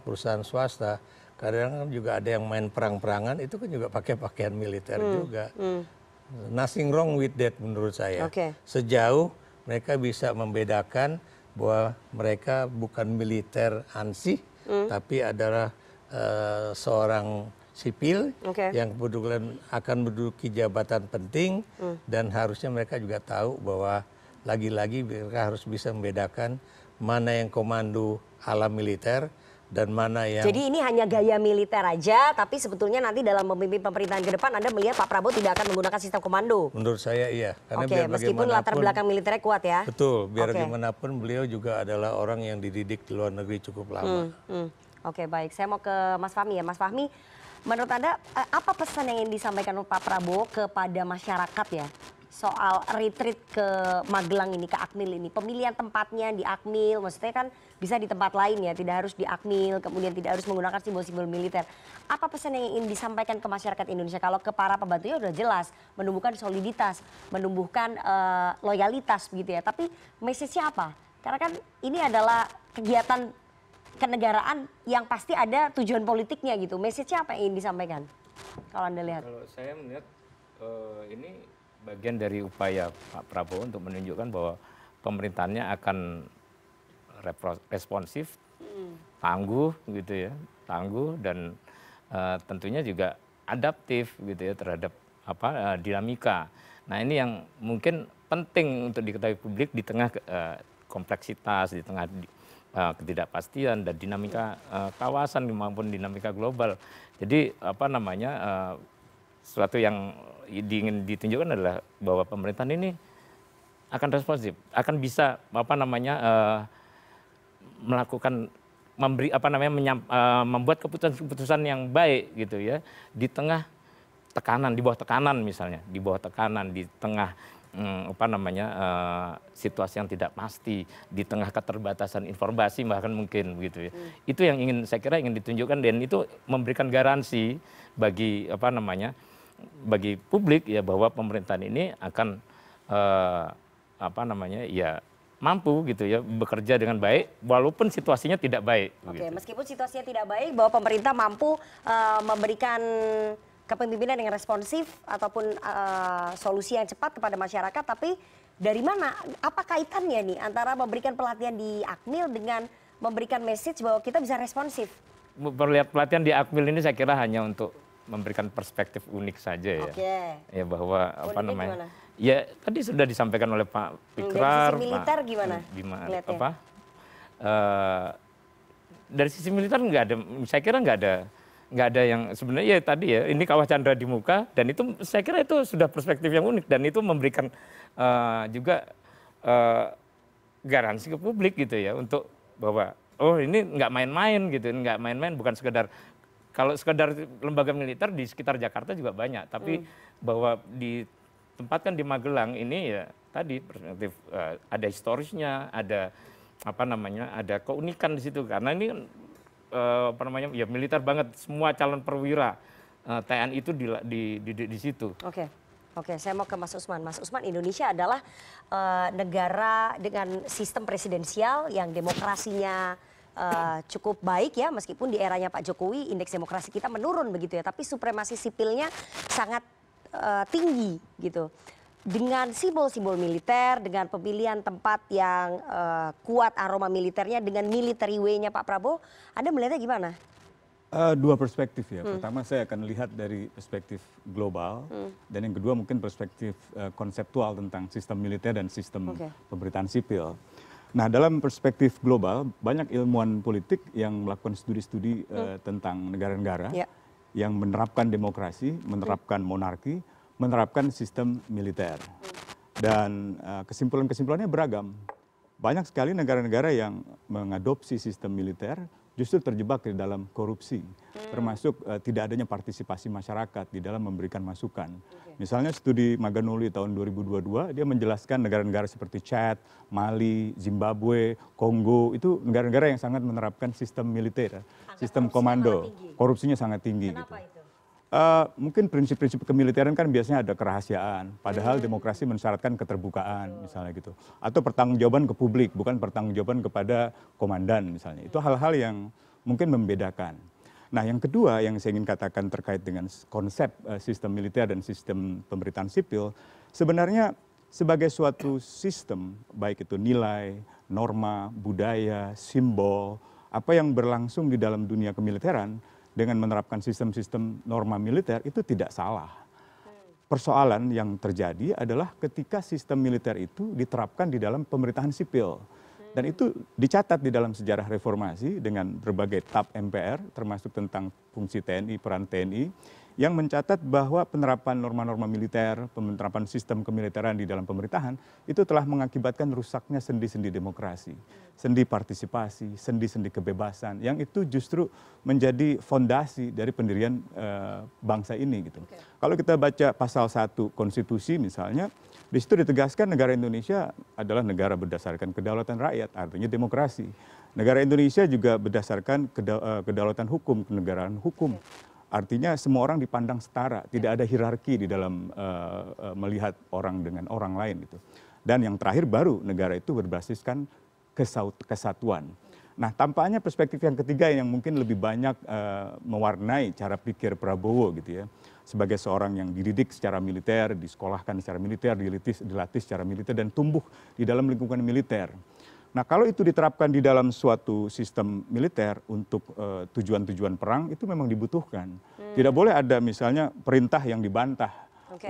Speaker 8: perusahaan swasta, kadang-kadang juga ada yang main perang-perangan, itu kan juga pakai pakaian militer juga. Nothing wrong with that menurut saya. Sejauh mereka bisa membedakan bahwa mereka bukan militer ansih, tapi adalah seorang sipil yang kebetulan akan menduduki jabatan penting, dan harusnya mereka juga tahu bahwa lagi-lagi mereka harus bisa membedakan mana yang komando ala militer dan mana yang...
Speaker 1: Jadi ini hanya gaya militer aja, tapi sebetulnya nanti dalam memimpin pemerintahan ke depan Anda melihat Pak Prabowo tidak akan menggunakan sistem komando?
Speaker 8: Menurut saya iya. Karena
Speaker 1: meskipun latar belakang militernya kuat ya?
Speaker 8: Betul, biar bagaimanapun beliau juga adalah orang yang dididik di luar negeri cukup lama.
Speaker 1: Oke, baik. Saya mau ke Mas Fahmi ya. Mas Fahmi, menurut Anda apa pesan yang ingin disampaikan Pak Prabowo kepada masyarakat ya? soal retreat ke Magelang ini, ke Akmil ini. Pemilihan tempatnya di Akmil, maksudnya kan bisa di tempat lain ya, tidak harus di Akmil, kemudian tidak harus menggunakan simbol-simbol militer. Apa pesan yang ingin disampaikan ke masyarakat Indonesia? Kalau ke para pembantunya udah jelas, menumbuhkan soliditas, menumbuhkan loyalitas begitu ya. Tapi message-nya apa? Karena kan ini adalah kegiatan kenegaraan yang pasti ada tujuan politiknya gitu. Message-nya apa yang ingin disampaikan? Kalau Anda lihat.
Speaker 9: Kalau saya melihat ini bagian dari upaya Pak Prabowo untuk menunjukkan bahwa pemerintahannya akan responsif, tangguh gitu ya, tangguh dan tentunya juga adaptif gitu ya terhadap dinamika. Nah ini yang mungkin penting untuk diketahui publik di tengah kompleksitas, di tengah ketidakpastian dan dinamika kawasan maupun dinamika global. Jadi sesuatu yang ingin ditunjukkan adalah bahwa pemerintahan ini akan responsif, akan bisa melakukan membuat keputusan-keputusan yang baik gitu ya di tengah tekanan, di bawah tekanan misalnya, di bawah tekanan, di tengah situasi yang tidak pasti, di tengah keterbatasan informasi bahkan mungkin begitu ya. Itu yang saya kira ingin ditunjukkan dan itu memberikan garansi bagi bagi publik ya bahwa pemerintahan ini akan mampu gitu ya bekerja dengan baik walaupun situasinya tidak baik.
Speaker 1: Oke,
Speaker 9: gitu.
Speaker 1: Meskipun situasinya tidak baik bahwa pemerintah mampu memberikan kepemimpinan yang responsif ataupun solusi yang cepat kepada masyarakat, tapi dari mana? Apa kaitannya nih antara memberikan pelatihan di Akmil dengan memberikan message bahwa kita bisa responsif?
Speaker 9: Pelatihan di Akmil ini saya kira hanya untuk memberikan perspektif unik saja ya.
Speaker 1: Oke.
Speaker 9: Ya bahwa
Speaker 1: Gimana?
Speaker 9: Ya tadi sudah disampaikan oleh Pak Fikrar.
Speaker 1: Dari sisi militer gimana?
Speaker 9: Dari sisi militer nggak ada, saya kira nggak ada yang sebenarnya ya tadi ya ini Kawah Chandra di muka dan itu saya kira itu sudah perspektif yang unik dan itu memberikan juga garansi ke publik gitu ya untuk bahwa oh ini nggak main-main gitu, nggak main-main bukan sekedar kalau sekedar lembaga militer di sekitar Jakarta juga banyak, tapi bahwa ditempatkan di Magelang ini ya tadi perspektif ada historisnya, ada ada keunikan di situ karena ini ya militer banget semua calon perwira TNI itu di situ.
Speaker 1: Oke, saya mau ke Mas Usman. Mas Usman, Indonesia adalah negara dengan sistem presidensial yang demokrasinya cukup baik ya, meskipun di eranya Pak Jokowi indeks demokrasi kita menurun begitu ya, tapi supremasi sipilnya sangat tinggi gitu. Dengan simbol-simbol militer, dengan pemilihan tempat yang kuat aroma militernya, dengan military way-nya Pak Prabowo, Anda melihatnya gimana?
Speaker 10: Dua perspektif ya. Pertama saya akan lihat dari perspektif global dan yang kedua mungkin perspektif konseptual tentang sistem militer dan sistem pemerintahan sipil. Nah dalam perspektif global banyak ilmuwan politik yang melakukan studi-studi tentang negara-negara yang menerapkan demokrasi, menerapkan monarki, menerapkan sistem militer. Dan kesimpulan-kesimpulannya beragam. Banyak sekali negara-negara yang mengadopsi sistem militer justru terjebak di dalam korupsi, termasuk tidak adanya partisipasi masyarakat di dalam memberikan masukan. Misalnya studi Maganoli tahun 2022, dia menjelaskan negara-negara seperti Chad, Mali, Zimbabwe, Kongo, itu negara-negara yang sangat menerapkan sistem militer, sistem komando, korupsinya sangat tinggi.
Speaker 1: Kenapa itu?
Speaker 10: Mungkin prinsip-prinsip kemiliteran kan biasanya ada kerahasiaan, padahal demokrasi mensyaratkan keterbukaan misalnya gitu. Atau pertanggungjawaban ke publik, bukan pertanggungjawaban kepada komandan misalnya. Itu hal-hal yang mungkin membedakan. Nah yang kedua yang saya ingin katakan terkait dengan konsep sistem militer dan sistem pemerintahan sipil, sebenarnya sebagai suatu sistem, baik itu nilai, norma, budaya, simbol, apa yang berlangsung di dalam dunia kemiliteran, dengan menerapkan sistem-sistem norma militer itu tidak salah. Persoalan yang terjadi adalah ketika sistem militer itu diterapkan di dalam pemerintahan sipil. Dan itu dicatat di dalam sejarah reformasi dengan berbagai tab MPR, termasuk tentang fungsi TNI, peran TNI, yang mencatat bahwa penerapan norma-norma militer, penerapan sistem kemiliteran di dalam pemerintahan itu telah mengakibatkan rusaknya sendi-sendi demokrasi, sendi partisipasi, sendi-sendi kebebasan, yang itu justru menjadi fondasi dari pendirian bangsa ini gitu. Kalau kita baca pasal 1 konstitusi misalnya, di situ ditegaskan negara Indonesia adalah negara berdasarkan kedaulatan rakyat, artinya demokrasi. Negara Indonesia juga berdasarkan kedaulatan hukum, kenegaraan hukum. Artinya semua orang dipandang setara, tidak ada hierarki di dalam melihat orang dengan orang lain gitu. Dan yang terakhir baru negara itu berbasiskan kesatuan. Nah, tampaknya perspektif yang ketiga yang mungkin lebih banyak mewarnai cara pikir Prabowo gitu ya. Sebagai seorang yang dididik secara militer, disekolahkan secara militer, dilatih secara militer dan tumbuh di dalam lingkungan militer. Nah, kalau itu diterapkan di dalam suatu sistem militer untuk tujuan-tujuan perang, itu memang dibutuhkan. Tidak boleh ada misalnya perintah yang dibantah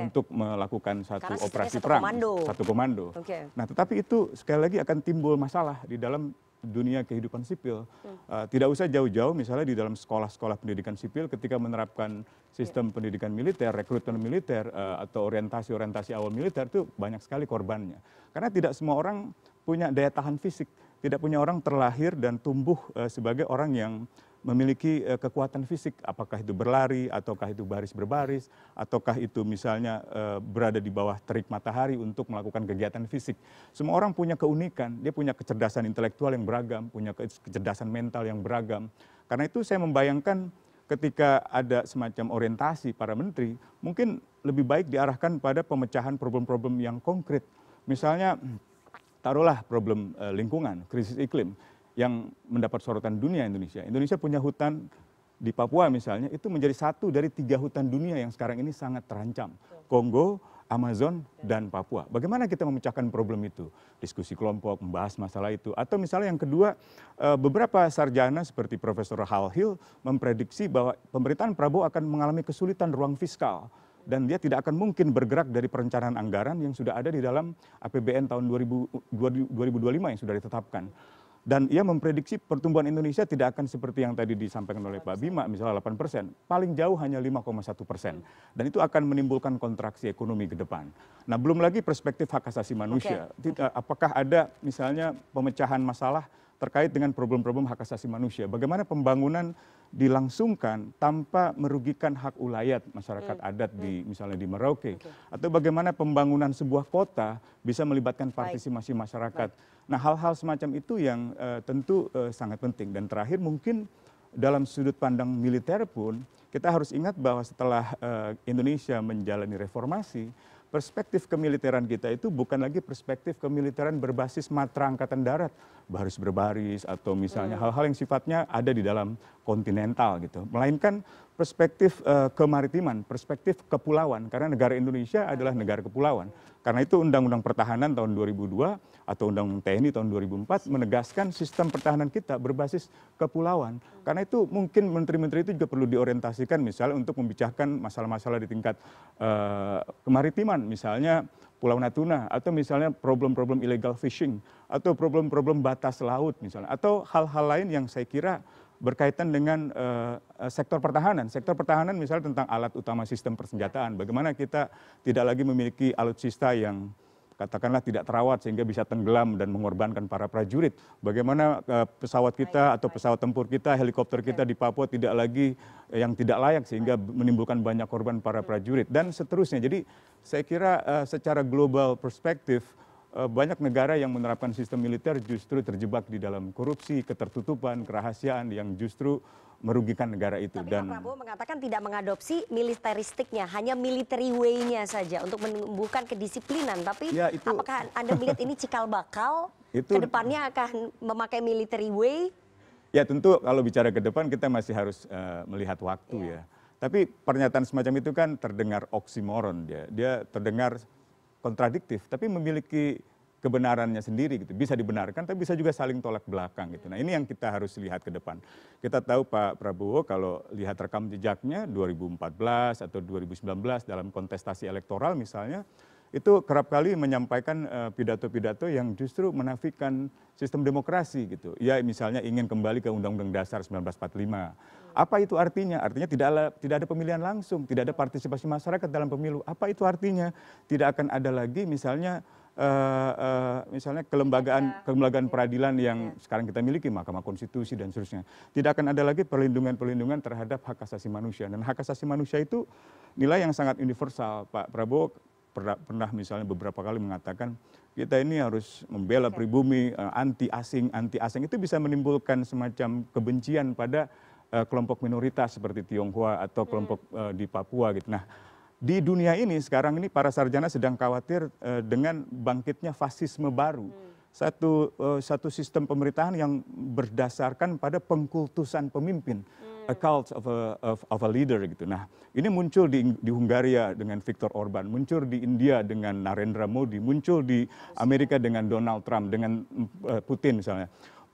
Speaker 10: untuk melakukan satu operasi perang, satu komando. Nah, tetapi itu sekali lagi akan timbul masalah di dalam dunia kehidupan sipil. Tidak usah jauh-jauh misalnya di dalam sekolah-sekolah pendidikan sipil ketika menerapkan sistem pendidikan militer, rekrutmen militer, atau orientasi-orientasi awal militer itu banyak sekali korbannya. Karena tidak semua orang punya daya tahan fisik, tidak punya orang terlahir dan tumbuh sebagai orang yang memiliki kekuatan fisik, apakah itu berlari, ataukah itu baris berbaris, ataukah itu misalnya berada di bawah terik matahari untuk melakukan kegiatan fisik. Semua orang punya keunikan, dia punya kecerdasan intelektual yang beragam, punya kecerdasan mental yang beragam. Karena itu saya membayangkan ketika ada semacam orientasi para menteri, mungkin lebih baik diarahkan pada pemecahan problem-problem yang konkret. Misalnya, taruhlah problem lingkungan, krisis iklim yang mendapat sorotan dunia Indonesia. Indonesia punya hutan di Papua misalnya, itu menjadi satu dari 3 hutan dunia yang sekarang ini sangat terancam. Kongo, Amazon, dan Papua. Bagaimana kita memecahkan problem itu? Diskusi kelompok, membahas masalah itu. Atau misalnya yang kedua, beberapa sarjana seperti Profesor Hal Hill memprediksi bahwa pemerintahan Prabowo akan mengalami kesulitan ruang fiskal. Dan dia tidak akan mungkin bergerak dari perencanaan anggaran yang sudah ada di dalam APBN tahun 2025 yang sudah ditetapkan. Dan ia memprediksi pertumbuhan Indonesia tidak akan seperti yang tadi disampaikan oleh Pak Bima, misalnya 8%. Paling jauh hanya 5,1%. Dan itu akan menimbulkan kontraksi ekonomi ke depan. Nah, belum lagi perspektif hak asasi manusia. Apakah ada misalnya pemecahan masalah terkait dengan problem-problem hak asasi manusia. Bagaimana pembangunan dilangsungkan tanpa merugikan hak ulayat masyarakat adat di misalnya di Merauke. Atau bagaimana pembangunan sebuah kota bisa melibatkan partisipasi masyarakat. Nah, hal-hal semacam itu yang tentu sangat penting. Dan terakhir mungkin dalam sudut pandang militer pun kita harus ingat bahwa setelah Indonesia menjalani reformasi, perspektif kemiliteran kita itu bukan lagi perspektif kemiliteran berbasis matra angkatan darat, baris berbaris atau misalnya hal-hal yang sifatnya ada di dalam kontinental gitu. Melainkan perspektif kemaritiman, perspektif kepulauan, karena negara Indonesia adalah negara kepulauan. Karena itu Undang-Undang Pertahanan tahun 2002 atau Undang-Undang TNI tahun 2004 menegaskan sistem pertahanan kita berbasis kepulauan. Karena itu mungkin menteri-menteri itu juga perlu diorientasikan misalnya untuk membicarakan masalah-masalah di tingkat kemaritiman, misalnya Pulau Natuna, atau misalnya problem-problem illegal fishing, atau problem-problem batas laut misalnya, atau hal-hal lain yang saya kira berkaitan dengan sektor pertahanan. Sektor pertahanan misalnya tentang alat utama sistem persenjataan. Bagaimana kita tidak lagi memiliki alutsista yang katakanlah tidak terawat sehingga bisa tenggelam dan mengorbankan para prajurit. Bagaimana pesawat kita atau pesawat tempur kita, helikopter kita di Papua tidak lagi yang tidak layak sehingga menimbulkan banyak korban para prajurit dan seterusnya. Jadi saya kira secara global perspektif banyak negara yang menerapkan sistem militer justru terjebak di dalam korupsi, ketertutupan, kerahasiaan yang justru merugikan negara itu.
Speaker 1: Tapi Pak Prabowo mengatakan tidak mengadopsi militeristiknya, hanya military way-nya saja untuk menumbuhkan kedisiplinan. Tapi ya, apakah Anda melihat ini cikal bakal ke depannya akan memakai military way?
Speaker 10: Ya tentu kalau bicara ke depan kita masih harus melihat waktu ya. Tapi pernyataan semacam itu kan terdengar oksimoron dia terdengar kontradiktif, tapi memiliki kebenarannya sendiri gitu. Bisa dibenarkan, tapi bisa juga saling tolak belakang gitu. Nah ini yang kita harus lihat ke depan. Kita tahu Pak Prabowo kalau lihat rekam jejaknya 2014 atau 2019 dalam kontestasi elektoral misalnya, itu kerap kali menyampaikan pidato-pidato yang justru menafikan sistem demokrasi gitu. Ya misalnya ingin kembali ke Undang-Undang Dasar 1945. Apa itu artinya? Artinya tidak ada pemilihan langsung, tidak ada partisipasi masyarakat dalam pemilu. Apa itu artinya? Tidak akan ada lagi misalnya kelembagaan peradilan yang sekarang kita miliki, Mahkamah Konstitusi dan seterusnya. Tidak akan ada lagi perlindungan terhadap hak asasi manusia. Dan hak asasi manusia itu nilai yang sangat universal. Pak Prabowo pernah misalnya beberapa kali mengatakan kita ini harus membela pribumi, anti asing itu bisa menimbulkan semacam kebencian pada kelompok minoritas seperti Tionghoa atau kelompok di Papua gitu. Nah, di dunia ini sekarang ini para sarjana sedang khawatir dengan bangkitnya fasisme baru. Satu sistem pemerintahan yang berdasarkan pada pengkultusan pemimpin, a cult of a leader gitu. Nah, ini muncul di Hungaria dengan Viktor Orban, muncul di India dengan Narendra Modi, muncul di Amerika dengan Donald Trump, dengan Putin misalnya.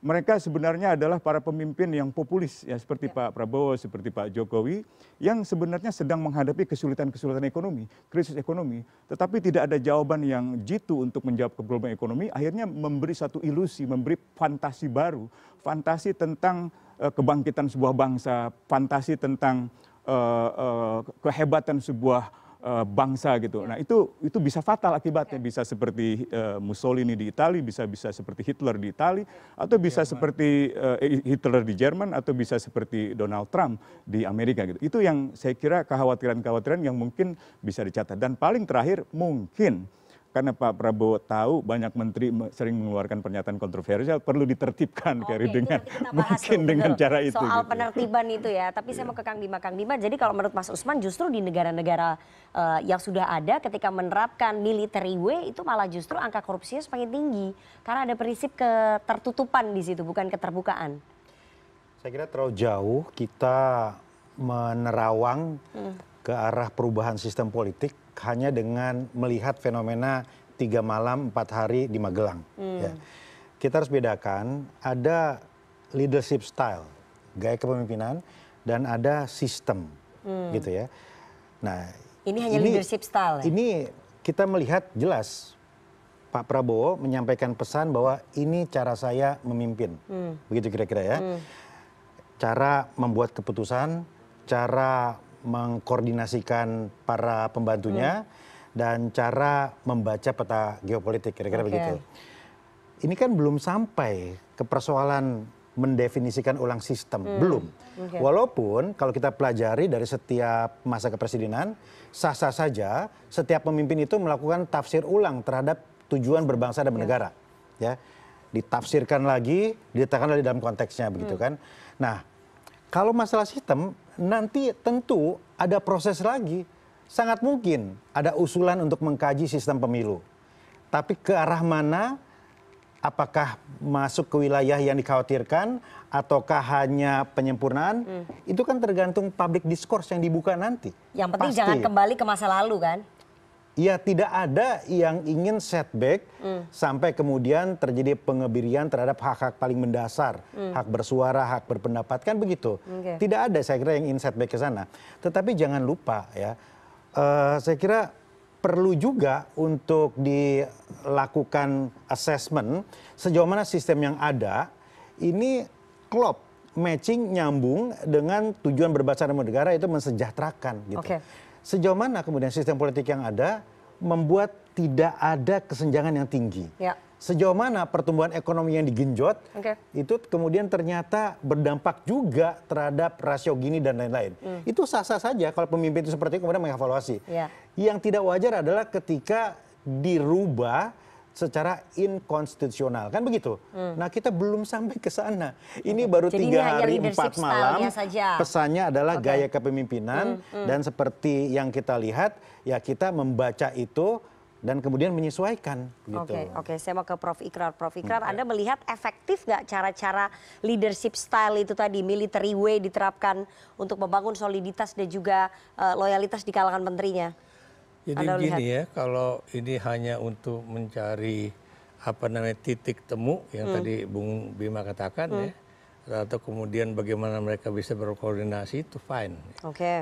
Speaker 10: Mereka sebenarnya adalah para pemimpin yang populis, ya seperti Pak Prabowo, seperti Pak Jokowi, yang sebenarnya sedang menghadapi kesulitan-kesulitan ekonomi, krisis ekonomi, tetapi tidak ada jawaban yang jitu untuk menjawab problem ekonomi, akhirnya memberi satu ilusi, memberi fantasi baru, fantasi tentang kebangkitan sebuah bangsa, fantasi tentang kehebatan sebuah bangsa gitu. Nah itu bisa fatal akibatnya, bisa seperti Mussolini di Italia, bisa seperti Hitler di Italia, atau bisa seperti Hitler di Jerman, atau bisa seperti Donald Trump di Amerika gitu. Itu yang saya kira kekhawatiran-kekhawatiran yang mungkin bisa dicatat. Dan paling terakhir mungkin karena Pak Prabowo tahu banyak menteri sering mengeluarkan pernyataan kontroversial, perlu ditertibkan dengan mungkin dengan cara itu.
Speaker 1: Soal
Speaker 10: gitu.
Speaker 1: penertiban itu ya, tapi saya mau ke Kang Bima. Kang Bima, jadi kalau menurut Mas Usman justru di negara-negara yang sudah ada ketika menerapkan military way itu malah justru angka korupsinya semakin tinggi. Karena ada prinsip ketertutupan di situ, bukan keterbukaan.
Speaker 7: Saya kira terlalu jauh kita menerawang ke arah perubahan sistem politik hanya dengan melihat fenomena 3 malam 4 hari di Magelang. Ya. Kita harus bedakan, ada leadership style, gaya kepemimpinan, dan ada sistem, gitu ya. Nah,
Speaker 1: ini hanya leadership style. Ya?
Speaker 7: Ini kita melihat jelas Pak Prabowo menyampaikan pesan bahwa ini cara saya memimpin, begitu kira-kira ya. Cara membuat keputusan, cara mengkoordinasikan para pembantunya, dan cara membaca peta geopolitik, kira-kira begitu. Ini kan belum sampai ke persoalan mendefinisikan ulang sistem, belum. Walaupun kalau kita pelajari dari setiap masa kepresidenan, sah-sah saja setiap pemimpin itu melakukan tafsir ulang terhadap tujuan berbangsa dan bernegara. Ya, ditafsirkan lagi, diletakkan lagi dalam konteksnya, begitu kan. Nah, kalau masalah sistem, nanti tentu ada proses lagi. Sangat mungkin ada usulan untuk mengkaji sistem pemilu. Tapi ke arah mana, apakah masuk ke wilayah yang dikhawatirkan, ataukah hanya penyempurnaan, itu kan tergantung public discourse yang dibuka nanti.
Speaker 1: Yang penting jangan kembali ke masa lalu kan?
Speaker 7: Ya, tidak ada yang ingin setback sampai kemudian terjadi pengebirian terhadap hak-hak paling mendasar, hak bersuara, hak berpendapat, kan begitu. Tidak ada saya kira yang ingin setback ke sana. Tetapi jangan lupa ya, saya kira perlu juga untuk dilakukan assessment sejauh mana sistem yang ada ini klop, matching, nyambung dengan tujuan berbangsa dan bernegara, itu mensejahterakan gitu. Sejauh mana kemudian sistem politik yang ada membuat tidak ada kesenjangan yang tinggi. Sejauh mana pertumbuhan ekonomi yang digenjot itu kemudian ternyata berdampak juga terhadap rasio Gini dan lain-lain. Itu sah-sah saja kalau pemimpin itu seperti itu kemudian mengevaluasi. Yang tidak wajar adalah ketika dirubah secara inkonstitusional, kan begitu. Nah, kita belum sampai ke sana. Ini baru 3 hari 4 malam. Pesannya adalah gaya kepemimpinan, dan seperti yang kita lihat, ya kita membaca itu dan kemudian menyesuaikan.
Speaker 1: Oke, saya mau ke Prof. Ikrar. Prof. Ikrar, Anda melihat efektif nggak cara-cara leadership style itu tadi, military way diterapkan untuk membangun soliditas dan juga loyalitas di kalangan menterinya?
Speaker 8: Jadi begini ya, kalau ini hanya untuk mencari titik temu yang tadi Bung Bima katakan ya, atau kemudian bagaimana mereka bisa berkoordinasi, itu fine.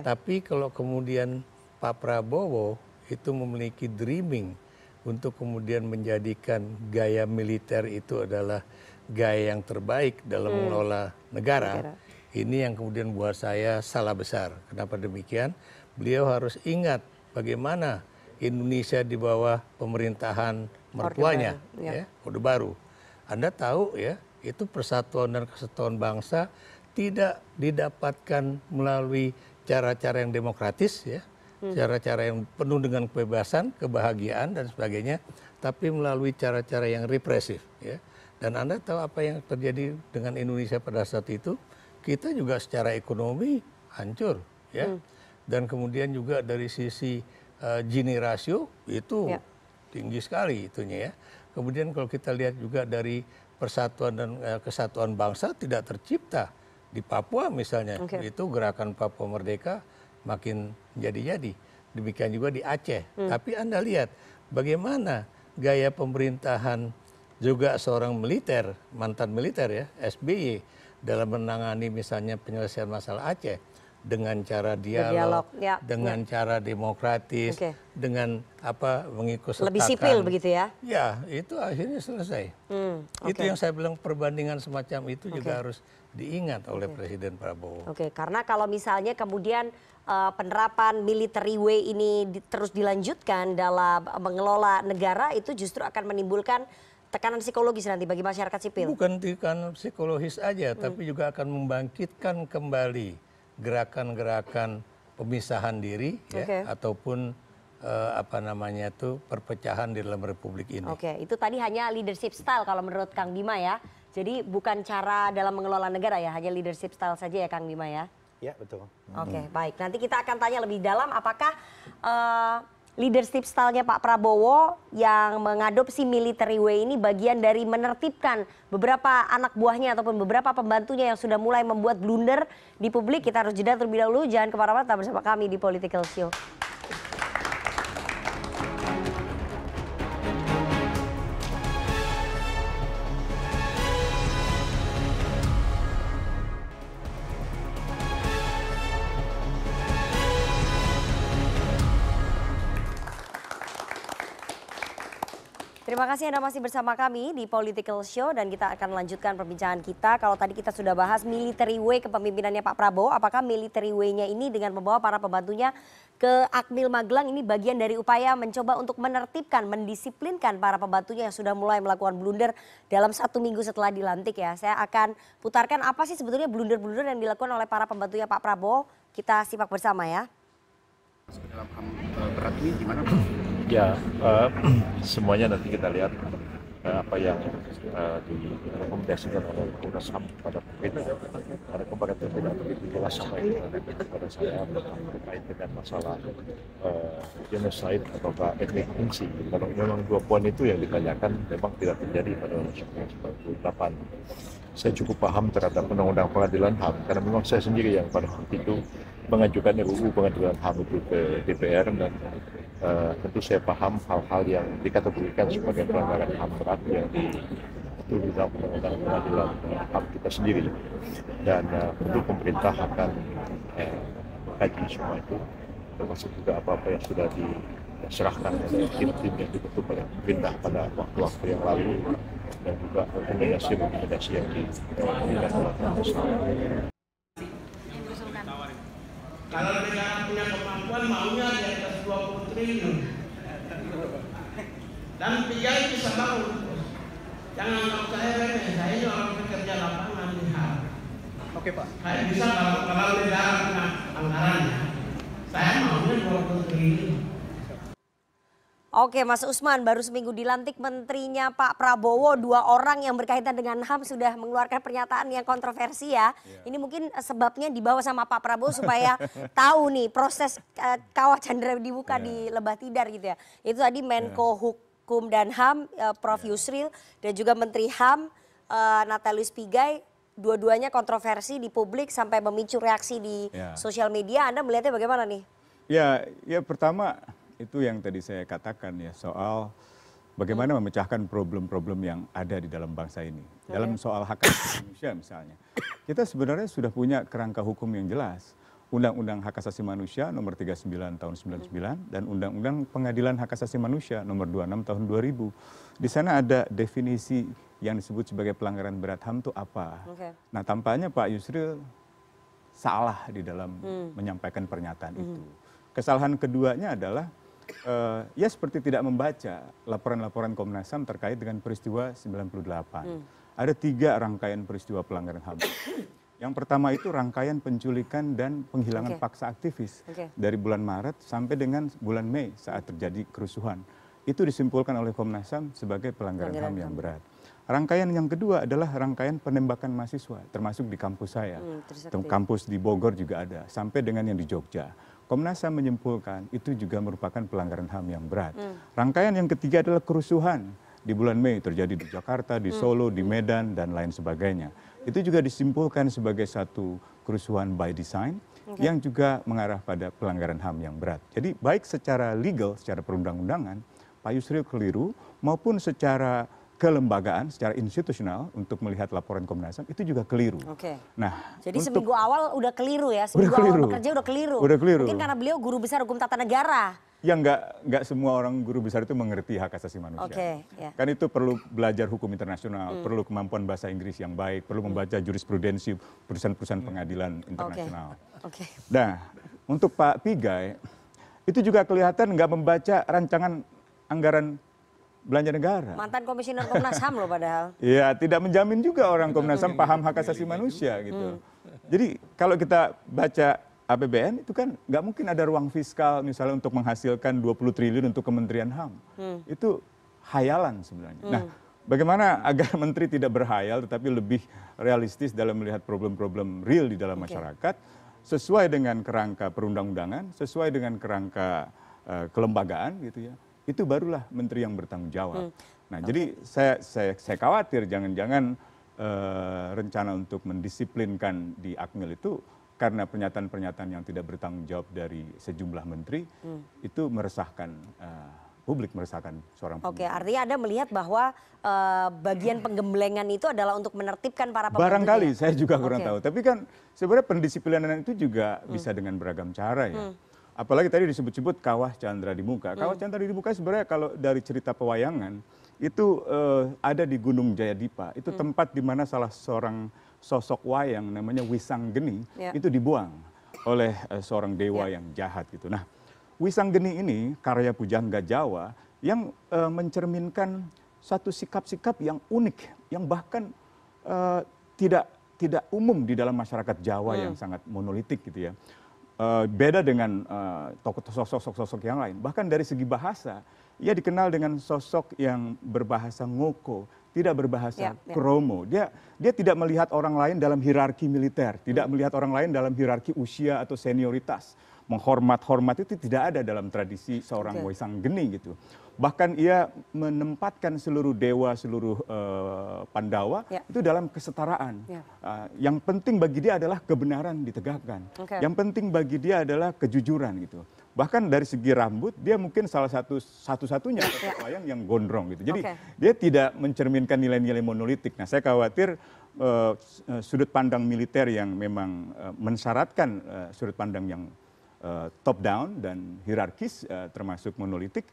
Speaker 8: Tapi kalau kemudian Pak Prabowo itu memiliki dreaming untuk kemudian menjadikan gaya militer itu adalah gaya yang terbaik dalam mengelola negara. Ini yang kemudian buat saya salah besar. Kenapa demikian? Beliau harus ingat bagaimana Indonesia di bawah pemerintahan mertuanya, Orde Baru. Anda tahu ya, itu persatuan dan kesatuan bangsa tidak didapatkan melalui cara-cara yang demokratis, ya, cara-cara yang penuh dengan kebebasan, kebahagiaan dan sebagainya, tapi melalui cara-cara yang represif. Ya. Dan Anda tahu apa yang terjadi dengan Indonesia pada saat itu? Kita juga secara ekonomi hancur, ya. Dan kemudian juga dari sisi Gini rasio itu tinggi sekali itunya, ya. Kemudian kalau kita lihat juga dari persatuan dan kesatuan bangsa tidak tercipta di Papua misalnya, itu gerakan Papua Merdeka makin jadi-jadi. Demikian juga di Aceh. Tapi Anda lihat bagaimana gaya pemerintahan juga seorang militer, mantan militer ya, SBY dalam menangani misalnya penyelesaian masalah Aceh dengan cara dialog, dengan cara demokratis, dengan apa mengikut sertakan.
Speaker 1: Lebih sipil begitu ya?
Speaker 8: Ya, itu akhirnya selesai. Itu yang saya bilang perbandingan semacam itu juga harus diingat oleh Presiden Prabowo.
Speaker 1: Karena kalau misalnya kemudian penerapan military way ini terus dilanjutkan dalam mengelola negara, itu justru akan menimbulkan tekanan psikologis nanti bagi masyarakat sipil.
Speaker 8: Bukan tekanan psikologis aja, tapi juga akan membangkitkan kembali gerakan-gerakan pemisahan diri, ya, ataupun apa namanya itu perpecahan di dalam Republik ini.
Speaker 1: Itu tadi hanya leadership style kalau menurut Kang Bima ya. Jadi bukan cara dalam mengelola negara ya, hanya leadership style saja ya Kang Bima ya.
Speaker 7: Ya betul.
Speaker 1: Baik. Nanti kita akan tanya lebih dalam apakah leadership style-nya Pak Prabowo yang mengadopsi military way ini bagian dari menertibkan beberapa anak buahnya ataupun beberapa pembantunya yang sudah mulai membuat blunder di publik. Kita harus jeda terlebih dahulu, jangan kemana-mana, bersama kami di Political Show. Terima kasih Anda masih bersama kami di Political Show dan kita akan lanjutkan perbincangan kita. Kalau tadi kita sudah bahas military way kepemimpinannya Pak Prabowo, apakah military way-nya ini dengan membawa para pembantunya ke Akmil Magelang ini bagian dari upaya mencoba untuk menertibkan, mendisiplinkan para pembantunya yang sudah mulai melakukan blunder dalam 1 minggu setelah dilantik ya. Saya akan putarkan apa sih sebetulnya blunder-blunder yang dilakukan oleh para pembantunya Pak Prabowo. Kita simak bersama ya.
Speaker 11: Dalam HAM berat ini gimana Pak? Ya, semuanya nanti kita lihat apa yang direkomendasikan oleh Komnas HAM pada pemerintah. Karena kemarin tidak begitu jelas apa yang kepada saya terkait dengan masalah genocide atau etnik fungsi. Kalau memang 2 poin itu yang ditanyakan memang tidak terjadi pada 1998. Saya cukup paham terhadap undang-undang pengadilan HAM karena memang saya sendiri yang pada waktu itu mengajukan RUU pengadilan HAM itu ke DPR dan tentu saya paham hal-hal yang dikategorikan sebagai pelanggaran HAM berat yang itu di dalam undang-undang pengadilan HAM kita sendiri dan tentu pemerintah akan mengkaji semua itu termasuk juga apa-apa yang sudah diserahkan oleh tim-tim yang dibentuk oleh pemerintah pada waktu-waktu yang lalu dan juga rekomendasi yang diberikan oleh pemerintah.
Speaker 12: Kalau negara punya kemampuan maunya di atas 20 triliun. Dan 3 bisa bangun. Jangan anggap saya remeh, saya ini orang pekerja lapangan di HAM. Oke Pak. Saya bisa kalau negara punya anggarannya, saya maunya 20 triliun.
Speaker 1: Oke Mas Usman, baru seminggu dilantik menterinya Pak Prabowo, 2 orang yang berkaitan dengan HAM sudah mengeluarkan pernyataan yang kontroversi ya. Ini mungkin sebabnya dibawa sama Pak Prabowo supaya tahu nih proses Kawah Chandra dibuka di Lebah Tidar gitu ya. Itu tadi Menko Hukum dan HAM Prof Yusril dan juga Menteri HAM Natalius Pigai. Dua-duanya kontroversi di publik sampai memicu reaksi di sosial media. Anda melihatnya bagaimana nih?
Speaker 10: Ya pertama itu yang tadi saya katakan ya soal bagaimana memecahkan problem-problem yang ada di dalam bangsa ini. Dalam soal hak asasi manusia misalnya. Kita sebenarnya sudah punya kerangka hukum yang jelas Undang-Undang Hak Asasi Manusia nomor 39 tahun 99 dan Undang-Undang Pengadilan Hak Asasi Manusia nomor 26 tahun 2000. Di sana ada definisi yang disebut sebagai pelanggaran berat HAM itu apa. Nah, tampaknya Pak Yusril salah di dalam menyampaikan pernyataan itu. Kesalahan keduanya adalah ya seperti tidak membaca laporan-laporan Komnas HAM terkait dengan peristiwa 98. Ada 3 rangkaian peristiwa pelanggaran HAM. Yang pertama itu rangkaian penculikan dan penghilangan paksa aktivis dari bulan Maret sampai dengan bulan Mei saat terjadi kerusuhan. Itu disimpulkan oleh Komnas HAM sebagai pelanggaran HAM yang berat. Rangkaian yang kedua adalah rangkaian penembakan mahasiswa, termasuk di kampus saya. Kampus di Bogor juga ada, sampai dengan yang di Jogja. Komnas HAM menyimpulkan itu juga merupakan pelanggaran HAM yang berat. Rangkaian yang ketiga adalah kerusuhan di bulan Mei, terjadi di Jakarta, di Solo, di Medan, dan lain sebagainya. Itu juga disimpulkan sebagai satu kerusuhan by design yang juga mengarah pada pelanggaran HAM yang berat. Jadi baik secara legal, secara perundang-undangan, Pak Yusril keliru, maupun secara kelembagaan, secara institusional untuk melihat laporan Komnas HAM itu juga keliru. Nah,
Speaker 1: jadi seminggu awal udah keliru ya, seminggu awal bekerja udah keliru. Mungkin karena beliau guru besar hukum tata negara.
Speaker 10: Ya nggak semua orang guru besar itu mengerti hak asasi manusia. Kan itu perlu belajar hukum internasional, perlu kemampuan bahasa Inggris yang baik, perlu membaca jurisprudensi putusan-putusan pengadilan internasional. Nah, untuk Pak Pigai, itu juga kelihatan nggak membaca rancangan anggaran belanja negara.
Speaker 1: Mantan komisioner Komnas HAM loh padahal.
Speaker 10: Iya, tidak menjamin juga orang Komnas HAM paham hak asasi manusia gitu. Jadi kalau kita baca APBN itu kan nggak mungkin ada ruang fiskal misalnya untuk menghasilkan 20 triliun untuk Kementerian HAM. Itu hayalan sebenarnya. Nah, bagaimana agar menteri tidak berhayal tetapi lebih realistis dalam melihat problem-problem real di dalam masyarakat sesuai dengan kerangka perundang-undangan, sesuai dengan kerangka kelembagaan gitu ya. Itu barulah menteri yang bertanggung jawab. Nah, jadi saya khawatir jangan-jangan rencana untuk mendisiplinkan di Akmil itu karena pernyataan-pernyataan yang tidak bertanggung jawab dari sejumlah menteri itu meresahkan publik, meresahkan seorang pemimpin.
Speaker 1: Artinya Anda melihat bahwa bagian penggemblengan itu adalah untuk menertibkan para pembantu.
Speaker 10: Barangkali, saya juga kurang tahu. Tapi kan sebenarnya pendisiplinan itu juga bisa dengan beragam cara ya. Apalagi tadi disebut-sebut Kawah Chandra di Muka. Kawah Chandra di Muka sebenarnya kalau dari cerita pewayangan itu ada di Gunung Jayadipa. Itu tempat di mana salah seorang sosok wayang namanya Wisanggeni itu dibuang oleh seorang dewa yang jahat gitu. Nah, Wisanggeni ini karya pujangga Jawa yang mencerminkan satu sikap-sikap yang unik, yang bahkan tidak umum di dalam masyarakat Jawa yang sangat monolitik gitu ya. Beda dengan sosok-sosok yang lain. Bahkan dari segi bahasa, ia dikenal dengan sosok yang berbahasa ngoko, tidak berbahasa kromo. Dia tidak melihat orang lain dalam hierarki militer, tidak melihat orang lain dalam hierarki usia atau senioritas. Menghormat itu tidak ada dalam tradisi seorang Wisanggeni gitu. Bahkan ia menempatkan seluruh dewa, seluruh Pandawa itu dalam kesetaraan. Yang penting bagi dia adalah kebenaran ditegakkan. Yang penting bagi dia adalah kejujuran gitu. Bahkan dari segi rambut dia mungkin salah satu-satunya wayang yang gondrong gitu. Jadi dia tidak mencerminkan nilai-nilai monolitik. Nah, saya khawatir sudut pandang militer yang memang mensyaratkan sudut pandang yang top down dan hierarkis termasuk monolitik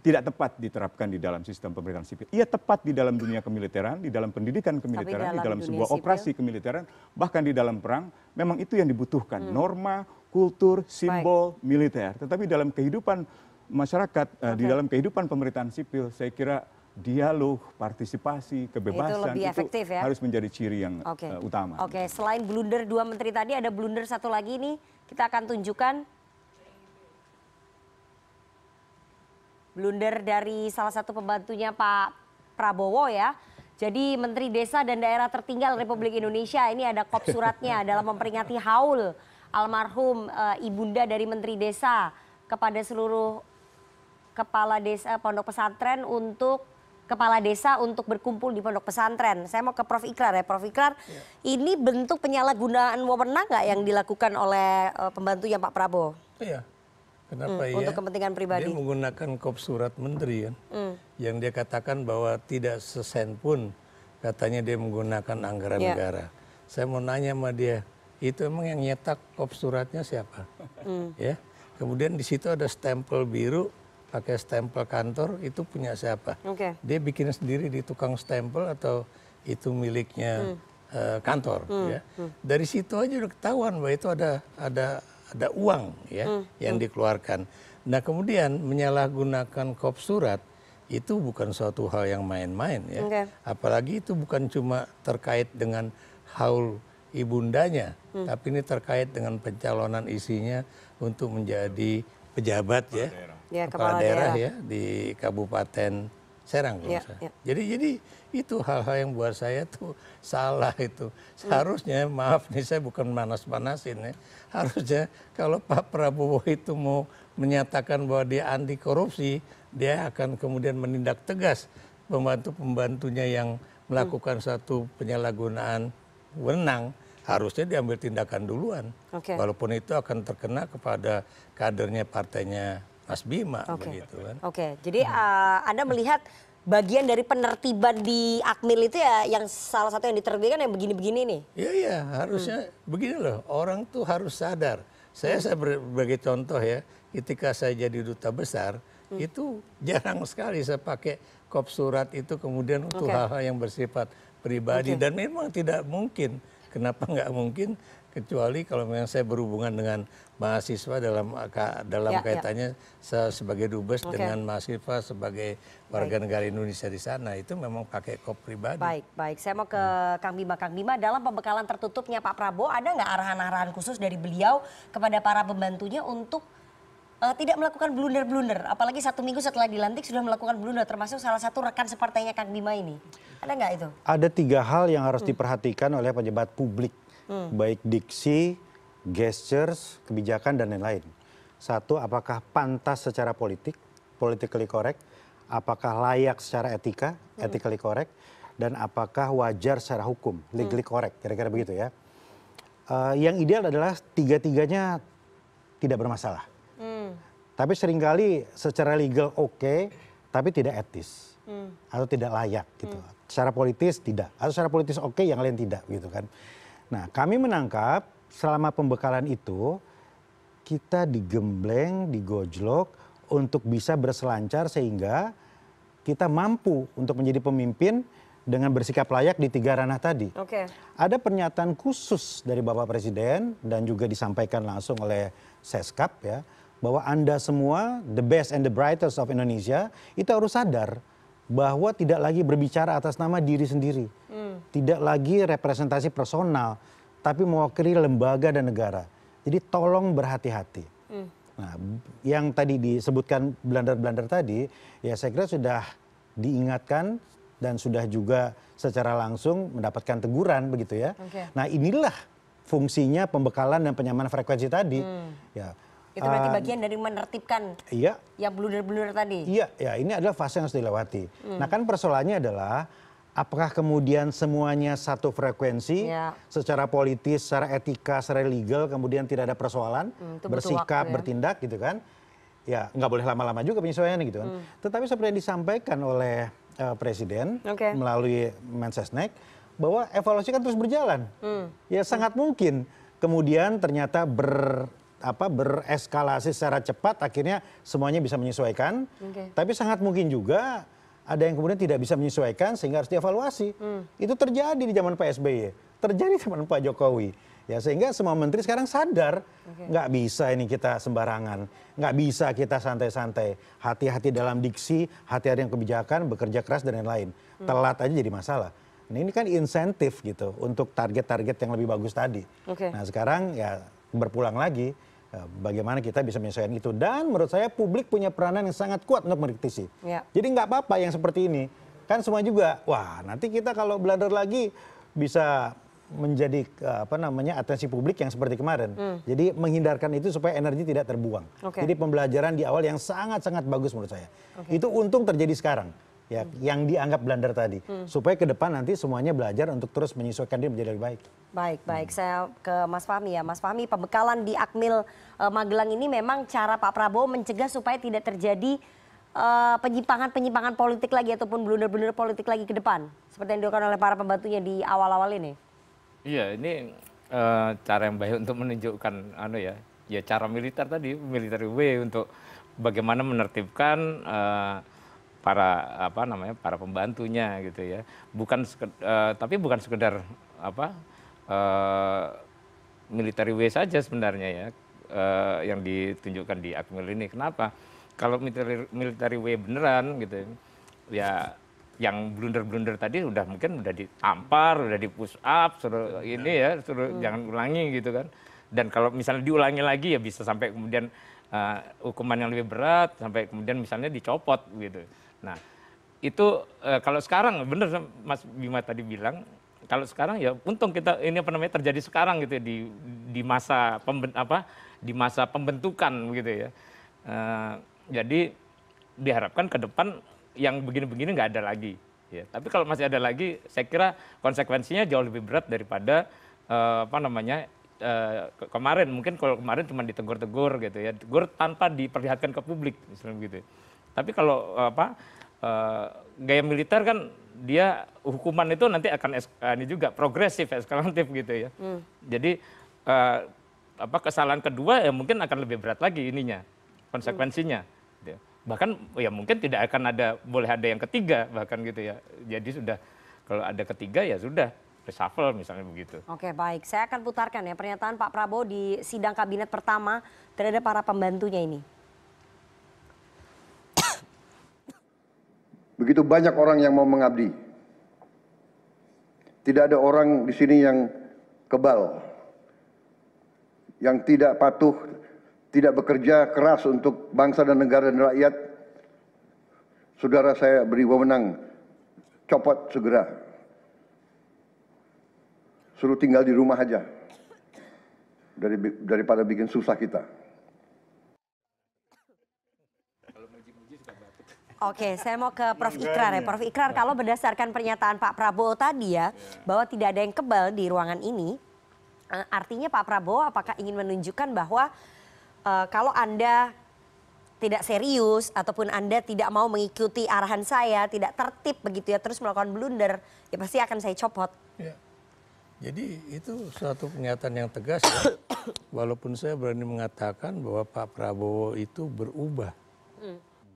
Speaker 10: tidak tepat diterapkan di dalam sistem pemerintahan sipil. Ia tepat di dalam dunia kemiliteran, di dalam pendidikan kemiliteran, di dalam sebuah operasi kemiliteran, bahkan di dalam perang, memang itu yang dibutuhkan. Norma, kultur, simbol, militer. Tetapi dalam kehidupan masyarakat, di dalam kehidupan pemerintahan sipil, saya kira dialog, partisipasi, kebebasan itu efektif, harus menjadi ciri yang utama.
Speaker 1: Selain blunder 2 menteri tadi, ada blunder satu lagi nih, kita akan tunjukkan. Blunder dari salah satu pembantunya Pak Prabowo ya. Jadi Menteri Desa dan Daerah Tertinggal Republik Indonesia ini ada kop suratnya dalam memperingati haul almarhum ibunda dari Menteri Desa kepada seluruh kepala desa pondok pesantren untuk kepala desa untuk berkumpul di pondok pesantren. Saya mau ke Prof. Ikrar ya. Prof. Ikrar, ini bentuk penyalahgunaan wewenang nggak yang dilakukan oleh pembantunya Pak Prabowo?
Speaker 8: Iya. Kenapa
Speaker 1: untuk kepentingan pribadi?
Speaker 8: Dia menggunakan kop surat menteri kan, yang dia katakan bahwa tidak sesen pun katanya dia menggunakan anggaran negara. Saya mau nanya sama dia, itu emang yang nyetak kop suratnya siapa? Ya. Kemudian di situ ada stempel biru, pakai stempel kantor, itu punya siapa? Dia bikin sendiri di tukang stempel atau itu miliknya kantor? Ya. Dari situ aja udah ketahuan bahwa itu ada uang ya yang dikeluarkan. Nah kemudian menyalahgunakan kop surat itu bukan suatu hal yang main-main ya. Apalagi itu bukan cuma terkait dengan haul ibundanya, tapi ini terkait dengan pencalonan isinya untuk menjadi pejabat kepala daerah ya di Kabupaten Serang. Jadi itu hal-hal yang buat saya tuh salah itu. Seharusnya, maaf nih saya bukan manas-manasin ya, harusnya kalau Pak Prabowo itu mau menyatakan bahwa dia anti korupsi, dia akan kemudian menindak tegas pembantu-pembantunya yang melakukan satu penyalahgunaan wewenang, harusnya diambil tindakan duluan. Walaupun itu akan terkena kepada kadernya partainya Mas Bima. Begitu kan.
Speaker 1: Jadi Anda melihat bagian dari penertiban di Akmil itu ya yang salah satu yang ditertibkan yang begini-begini nih?
Speaker 8: Iya, harusnya begini loh, orang tuh harus sadar. Saya sebagai contoh ya, ketika saya jadi duta besar, itu jarang sekali saya pakai kop surat itu kemudian untuk hal-hal yang bersifat pribadi. Dan memang tidak mungkin. Kenapa nggak mungkin? Kecuali kalau memang saya berhubungan dengan mahasiswa dalam kaitannya sebagai dubes dengan mahasiswa sebagai warga negara Indonesia di sana, itu memang pakai kop pribadi.
Speaker 1: Baik. Saya mau ke Kang Bima. Kang Bima, dalam pembekalan tertutupnya Pak Prabowo ada nggak arahan-arahan khusus dari beliau kepada para pembantunya untuk tidak melakukan blunder-blunder, apalagi 1 minggu setelah dilantik sudah melakukan blunder, termasuk salah satu rekan separtainya Kang Bima ini. Ada nggak itu?
Speaker 7: Ada 3 hal yang harus diperhatikan oleh pejabat publik, baik diksi, gestures, kebijakan dan lain-lain. 1, apakah pantas secara politically correct, apakah layak secara etika, ethically correct, dan apakah wajar secara hukum, legally correct, kira-kira begitu ya. Yang ideal adalah 3-tiganya tidak bermasalah. Tapi seringkali secara legal oke, tapi tidak etis atau tidak layak gitu. Secara politis tidak, atau secara politis oke, yang lain tidak gitu kan. Nah, kami menangkap selama pembekalan itu kita digembleng, digojlok untuk bisa berselancar sehingga kita mampu untuk menjadi pemimpin dengan bersikap layak di 3 ranah tadi. Ada pernyataan khusus dari Bapak Presiden dan juga disampaikan langsung oleh Seskap ya, bahwa Anda semua, the best and the brightest of Indonesia, itu harus sadar bahwa tidak lagi berbicara atas nama diri sendiri. Tidak lagi representasi personal, tapi mewakili lembaga dan negara. Jadi tolong berhati-hati. Nah, yang tadi disebutkan blunder-blunder tadi, ya saya kira sudah diingatkan dan sudah juga secara langsung mendapatkan teguran begitu ya. Nah, inilah fungsinya pembekalan dan penyamanan frekuensi tadi. Ya.
Speaker 1: Itu berarti bagian dari menertibkan yang blunder-blunder tadi?
Speaker 7: Iya, ya ini adalah fase yang harus dilewati. Nah kan persoalannya adalah apakah kemudian semuanya satu frekuensi secara politis, secara etika, secara legal, kemudian tidak ada persoalan, bersikap, bertindak gitu kan. Ya nggak boleh lama-lama juga penyesuaiannya gitu kan. Tetapi seperti yang disampaikan oleh Presiden melalui Mensesnek, bahwa evaluasi kan terus berjalan. Ya sangat mungkin kemudian ternyata bereskalasi secara cepat, akhirnya semuanya bisa menyesuaikan. Tapi sangat mungkin juga ada yang kemudian tidak bisa menyesuaikan sehingga harus dievaluasi. Itu terjadi di zaman Pak SBY, terjadi di zaman Pak Jokowi. Ya sehingga semua menteri sekarang sadar, nggak bisa ini kita sembarangan, nggak bisa kita santai-santai. Hati-hati dalam diksi, hati-hati yang kebijakan, bekerja keras dan lain-lain. Telat aja jadi masalah. Nah, ini kan insentif gitu untuk target-target yang lebih bagus tadi. Nah sekarang ya berpulang lagi, bagaimana kita bisa menyesuaikan itu. Dan menurut saya publik punya peranan yang sangat kuat untuk mengkritisi. Jadi nggak apa-apa yang seperti ini. Kan semua juga, wah nanti kita kalau blunder lagi bisa menjadi atensi publik yang seperti kemarin. Jadi menghindarkan itu supaya energi tidak terbuang. Jadi pembelajaran di awal yang sangat-sangat bagus menurut saya. Itu untung terjadi sekarang. Ya, yang dianggap blunder tadi, supaya ke depan nanti semuanya belajar untuk terus menyesuaikan diri menjadi lebih baik.
Speaker 1: Baik, saya ke Mas Fahmi ya. Mas Fahmi, pembekalan di Akmil Magelang ini memang cara Pak Prabowo mencegah supaya tidak terjadi penyimpangan politik lagi ataupun blunder-blunder politik lagi ke depan, seperti yang dilakukan oleh para pembantunya di awal-awal ini.
Speaker 9: Iya, ini cara yang baik untuk menunjukkan ya cara militer tadi, military way untuk bagaimana menertibkan para pembantunya gitu ya. Tapi bukan sekedar military way saja sebenarnya ya yang ditunjukkan di Akmil ini. Kenapa? Kalau military way beneran gitu ya, yang blunder-blunder tadi mungkin udah ditampar, udah di push up, suruh jangan ulangi gitu kan. Dan kalau misalnya diulangi lagi ya bisa sampai kemudian hukuman yang lebih berat, sampai kemudian misalnya dicopot gitu. Nah itu kalau sekarang bener Mas Bima tadi bilang, kalau sekarang ya untung kita ini terjadi sekarang gitu ya, di masa pembentukan gitu ya. Jadi diharapkan ke depan yang begini-begini nggak ada lagi. Ya. Tapi kalau masih ada lagi, saya kira konsekuensinya jauh lebih berat daripada kemarin. Mungkin kalau kemarin cuma ditegur-tegur gitu ya, tegur tanpa diperlihatkan ke publik misalnya gitu. Tapi kalau gaya militer kan dia hukuman itu nanti akan ini juga progresif, eskalatif gitu ya. Jadi kesalahan kedua ya mungkin akan lebih berat lagi ininya, konsekuensinya. Gitu. Bahkan ya mungkin tidak akan boleh ada yang ketiga bahkan gitu ya. Jadi sudah kalau ada ketiga ya sudah reshuffle misalnya begitu.
Speaker 1: Oke baik, saya akan putarkan ya pernyataan Pak Prabowo di sidang kabinet pertama terhadap para pembantunya ini.
Speaker 2: Begitu banyak orang yang mau mengabdi. Tidak ada orang di sini yang kebal, yang tidak patuh, tidak bekerja keras untuk bangsa dan negara dan rakyat. Saudara saya beri wewenang, copot segera. Suruh tinggal di rumah aja, daripada bikin susah kita.
Speaker 1: Oke, saya mau ke Prof. Ikrar ya. Prof. Ikrar, kalau berdasarkan pernyataan Pak Prabowo tadi ya, bahwa tidak ada yang kebal di ruangan ini, artinya Pak Prabowo apakah ingin menunjukkan bahwa kalau Anda tidak serius ataupun Anda tidak mau mengikuti arahan saya, tidak tertib begitu ya, terus melakukan blunder, ya pasti akan saya copot.
Speaker 8: Ya. Jadi itu suatu pernyataan yang tegas ya. Walaupun saya berani mengatakan bahwa Pak Prabowo itu berubah.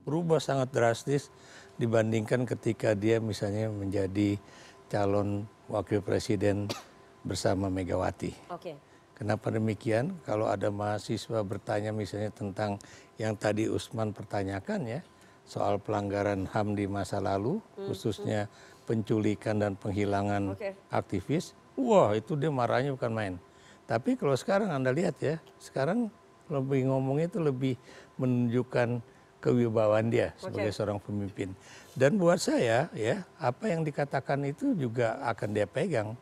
Speaker 8: Berubah sangat drastis dibandingkan ketika dia misalnya menjadi calon wakil presiden bersama Megawati. Kenapa demikian? Kalau ada mahasiswa bertanya misalnya tentang yang tadi Usman pertanyakan ya, soal pelanggaran HAM di masa lalu, khususnya penculikan dan penghilangan aktivis, wah itu dia marahnya bukan main. Tapi kalau sekarang Anda lihat ya, sekarang lebih ngomongnya itu lebih menunjukkan kewibawaan dia sebagai seorang pemimpin. Dan buat saya ya, apa yang dikatakan itu juga akan dia pegang.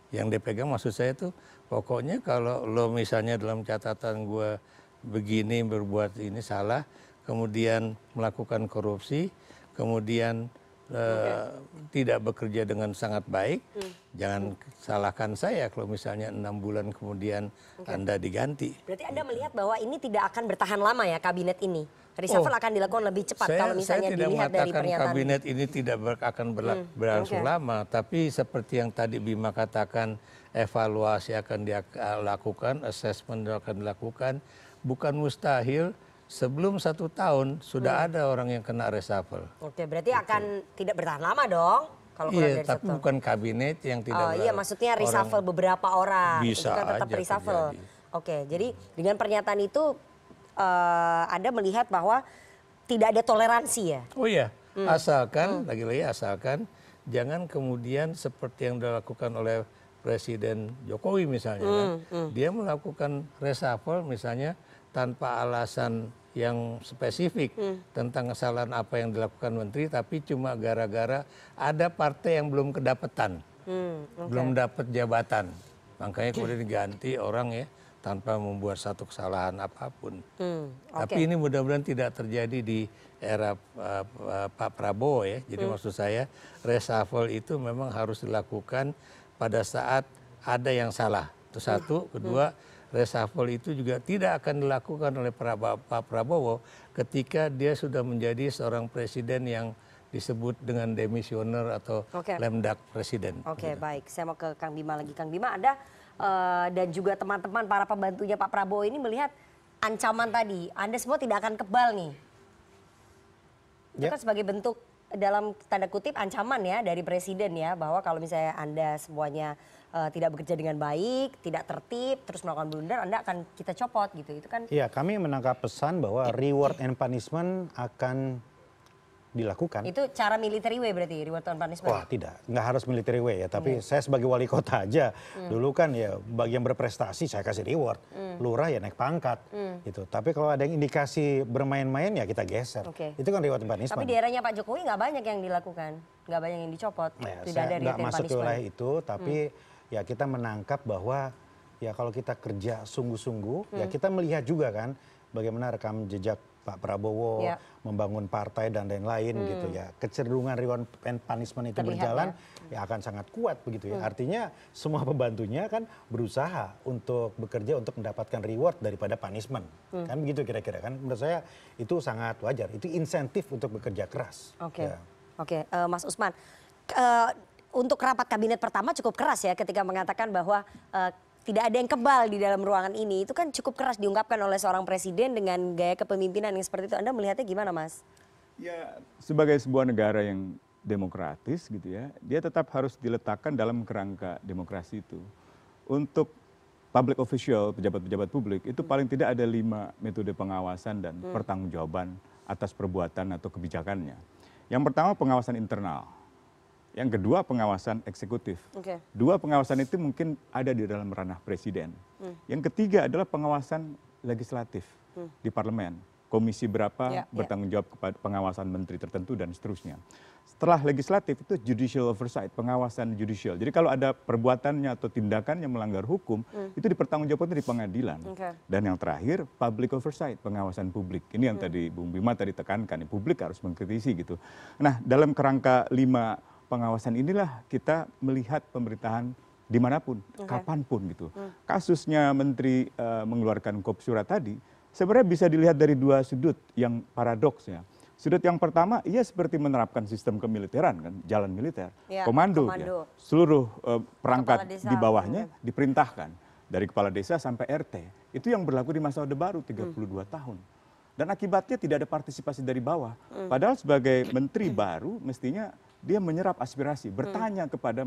Speaker 8: Yang dia pegang maksud saya itu pokoknya kalau lo misalnya dalam catatan gue begini berbuat ini salah, kemudian melakukan korupsi, kemudian tidak bekerja dengan sangat baik, jangan salahkan saya kalau misalnya 6 bulan kemudian Anda diganti.
Speaker 1: Berarti Anda melihat bahwa ini tidak akan bertahan lama ya kabinet ini? Reshuffle akan dilakukan lebih cepat kalau misalnya dilihat dari pernyataan. Saya tidak mengatakan kabinet ini tidak akan berlangsung lama, tapi seperti yang tadi Bima katakan, evaluasi akan dilakukan, assessment akan dilakukan, bukan mustahil sebelum 1 tahun sudah ada orang yang kena reshuffle. Oke, berarti akan tidak bertahan lama dong? Kalau
Speaker 8: iya, dari tapi bukan kabinet yang tidak.
Speaker 1: Iya, maksudnya reshuffle beberapa orang.
Speaker 8: Bisa
Speaker 1: itu kan tetap reshuffle. Oke, jadi dengan pernyataan itu Anda melihat bahwa tidak ada toleransi ya?
Speaker 8: Oh iya, asalkan lagi-lagi asalkan jangan kemudian seperti yang dilakukan oleh Presiden Jokowi misalnya, dia melakukan reshuffle misalnya tanpa alasan yang spesifik tentang kesalahan apa yang dilakukan menteri, tapi cuma gara-gara ada partai yang belum kedapetan, belum dapat jabatan, makanya kemudian diganti orang ya tanpa membuat satu kesalahan apapun. Tapi ini mudah-mudahan tidak terjadi di era Pak Prabowo ya. Jadi maksud saya reshuffle itu memang harus dilakukan pada saat ada yang salah. Itu satu, kedua reshuffle itu juga tidak akan dilakukan oleh Pak Prabowo ketika dia sudah menjadi seorang presiden yang disebut dengan demisioner atau lemdak presiden.
Speaker 1: Oke, baik. Saya mau ke Kang Bima lagi. Kang Bima, ada dan juga teman-teman para pembantunya Pak Prabowo ini melihat ancaman tadi, Anda semua tidak akan kebal nih. Itu kan sebagai bentuk dalam tanda kutip ancaman ya dari presiden ya, bahwa kalau misalnya Anda semuanya tidak bekerja dengan baik, tidak tertib, terus melakukan blunder, Anda akan kita copot gitu. Itu kan.
Speaker 7: Iya, kami menangkap pesan bahwa reward and punishment akan dilakukan.
Speaker 1: Itu cara military way berarti, reward and punishment?
Speaker 7: Wah tidak, nggak harus military way ya. Tapi saya sebagai wali kota aja, dulu kan ya bagi yang berprestasi saya kasih reward. Lurah ya naik pangkat gitu. Tapi kalau ada yang indikasi bermain-main ya kita geser. Itu kan reward and punishment.
Speaker 1: Tapi di eranya Pak Jokowi nggak banyak yang dilakukan, nggak banyak yang dicopot.
Speaker 7: Ya,
Speaker 1: tidak ada
Speaker 7: saya nggak masuk ke wilayah itu, tapi ya kita menangkap bahwa ya kalau kita kerja sungguh-sungguh, ya kita melihat juga kan bagaimana rekam jejak Pak Prabowo membangun partai dan lain-lain gitu ya. Kecenderungan reward and punishment itu berjalan ya akan sangat kuat begitu ya. Artinya semua pembantunya kan berusaha untuk bekerja untuk mendapatkan reward daripada punishment. Kan begitu kira-kira kan. Menurut saya itu sangat wajar. Itu insentif untuk bekerja keras.
Speaker 1: Oke, Mas Usman. Untuk rapat kabinet pertama cukup keras ya ketika mengatakan bahwa tidak ada yang kebal di dalam ruangan ini. Itu kan cukup keras diungkapkan oleh seorang presiden dengan gaya kepemimpinan yang seperti itu. Anda melihatnya gimana, Mas?
Speaker 10: Ya, sebagai sebuah negara yang demokratis gitu ya, dia tetap harus diletakkan dalam kerangka demokrasi itu. Untuk public official, pejabat-pejabat publik, itu paling tidak ada 5 metode pengawasan dan pertanggungjawaban atas perbuatan atau kebijakannya. Yang pertama pengawasan internal. Yang kedua pengawasan eksekutif. Dua pengawasan itu mungkin ada di dalam ranah presiden. Yang ketiga adalah pengawasan legislatif di parlemen. Komisi berapa bertanggung jawab kepada pengawasan menteri tertentu dan seterusnya. Setelah legislatif itu judicial oversight, pengawasan judicial. Jadi kalau ada perbuatannya atau tindakan yang melanggar hukum, itu dipertanggungjawabkan di pengadilan. Dan yang terakhir public oversight, pengawasan publik. Ini yang tadi Bung Bima tadi tekankan, publik harus mengkritisi gitu. Nah, dalam kerangka 5 pengawasan inilah kita melihat pemerintahan dimanapun, kapanpun gitu. Kasusnya Menteri mengeluarkan Kopsurat tadi, sebenarnya bisa dilihat dari 2 sudut yang paradoks ya. Sudut yang pertama, ia seperti menerapkan sistem kemiliteran kan, jalan militer, komando. Ya. Seluruh perangkat di bawahnya diperintahkan, dari kepala desa sampai RT. Itu yang berlaku di masa Orde Baru 32 tahun. Dan akibatnya tidak ada partisipasi dari bawah. Padahal sebagai menteri baru mestinya dia menyerap aspirasi, bertanya kepada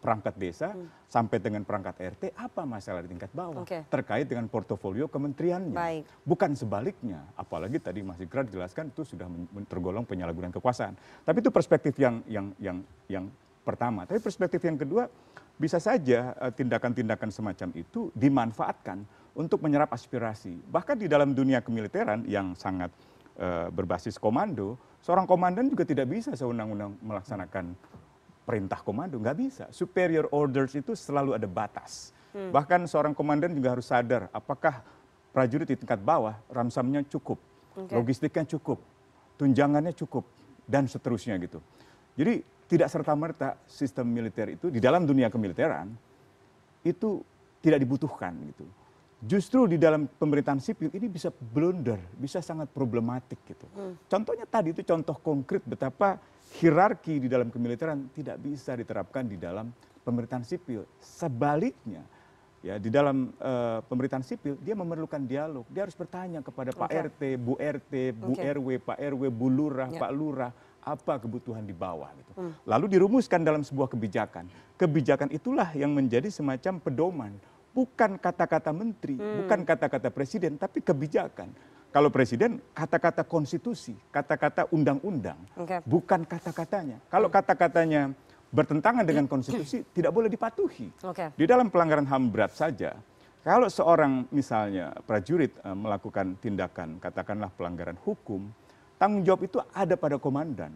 Speaker 10: perangkat desa sampai dengan perangkat RT apa masalah di tingkat bawah terkait dengan portofolio kementeriannya. Bukan sebaliknya, apalagi tadi Mas Ikrar jelaskan itu sudah tergolong penyalahgunaan kekuasaan. Tapi itu perspektif yang pertama. Tapi perspektif yang kedua, bisa saja tindakan-tindakan semacam itu dimanfaatkan untuk menyerap aspirasi. Bahkan di dalam dunia kemiliteran yang sangat berbasis komando, seorang komandan juga tidak bisa sewenang-wenang melaksanakan perintah komando, nggak bisa. Superior orders itu selalu ada batas. Bahkan seorang komandan juga harus sadar apakah prajurit di tingkat bawah ramsamnya cukup, logistiknya cukup, tunjangannya cukup, dan seterusnya gitu. Jadi tidak serta-merta sistem militer itu di dalam dunia kemiliteran itu tidak dibutuhkan gitu. Justru di dalam pemerintahan sipil ini bisa blunder, bisa sangat problematik gitu. Contohnya tadi itu contoh konkret betapa hierarki di dalam kemiliteran tidak bisa diterapkan di dalam pemerintahan sipil. Sebaliknya, ya di dalam pemerintahan sipil dia memerlukan dialog. Dia harus bertanya kepada Pak RT, Bu RT, Bu RW, Pak RW, Bu Lurah, Pak Lurah, apa kebutuhan di bawah gitu. Lalu dirumuskan dalam sebuah kebijakan. Kebijakan itulah yang menjadi semacam pedoman. Bukan kata-kata menteri, bukan kata-kata presiden, tapi kebijakan. Kalau presiden, kata-kata konstitusi, kata-kata undang-undang, bukan kata-katanya. Kalau kata-katanya bertentangan dengan konstitusi, tidak boleh dipatuhi. Di dalam pelanggaran HAM berat saja, kalau seorang misalnya prajurit melakukan tindakan, katakanlah pelanggaran hukum, tanggung jawab itu ada pada komandan.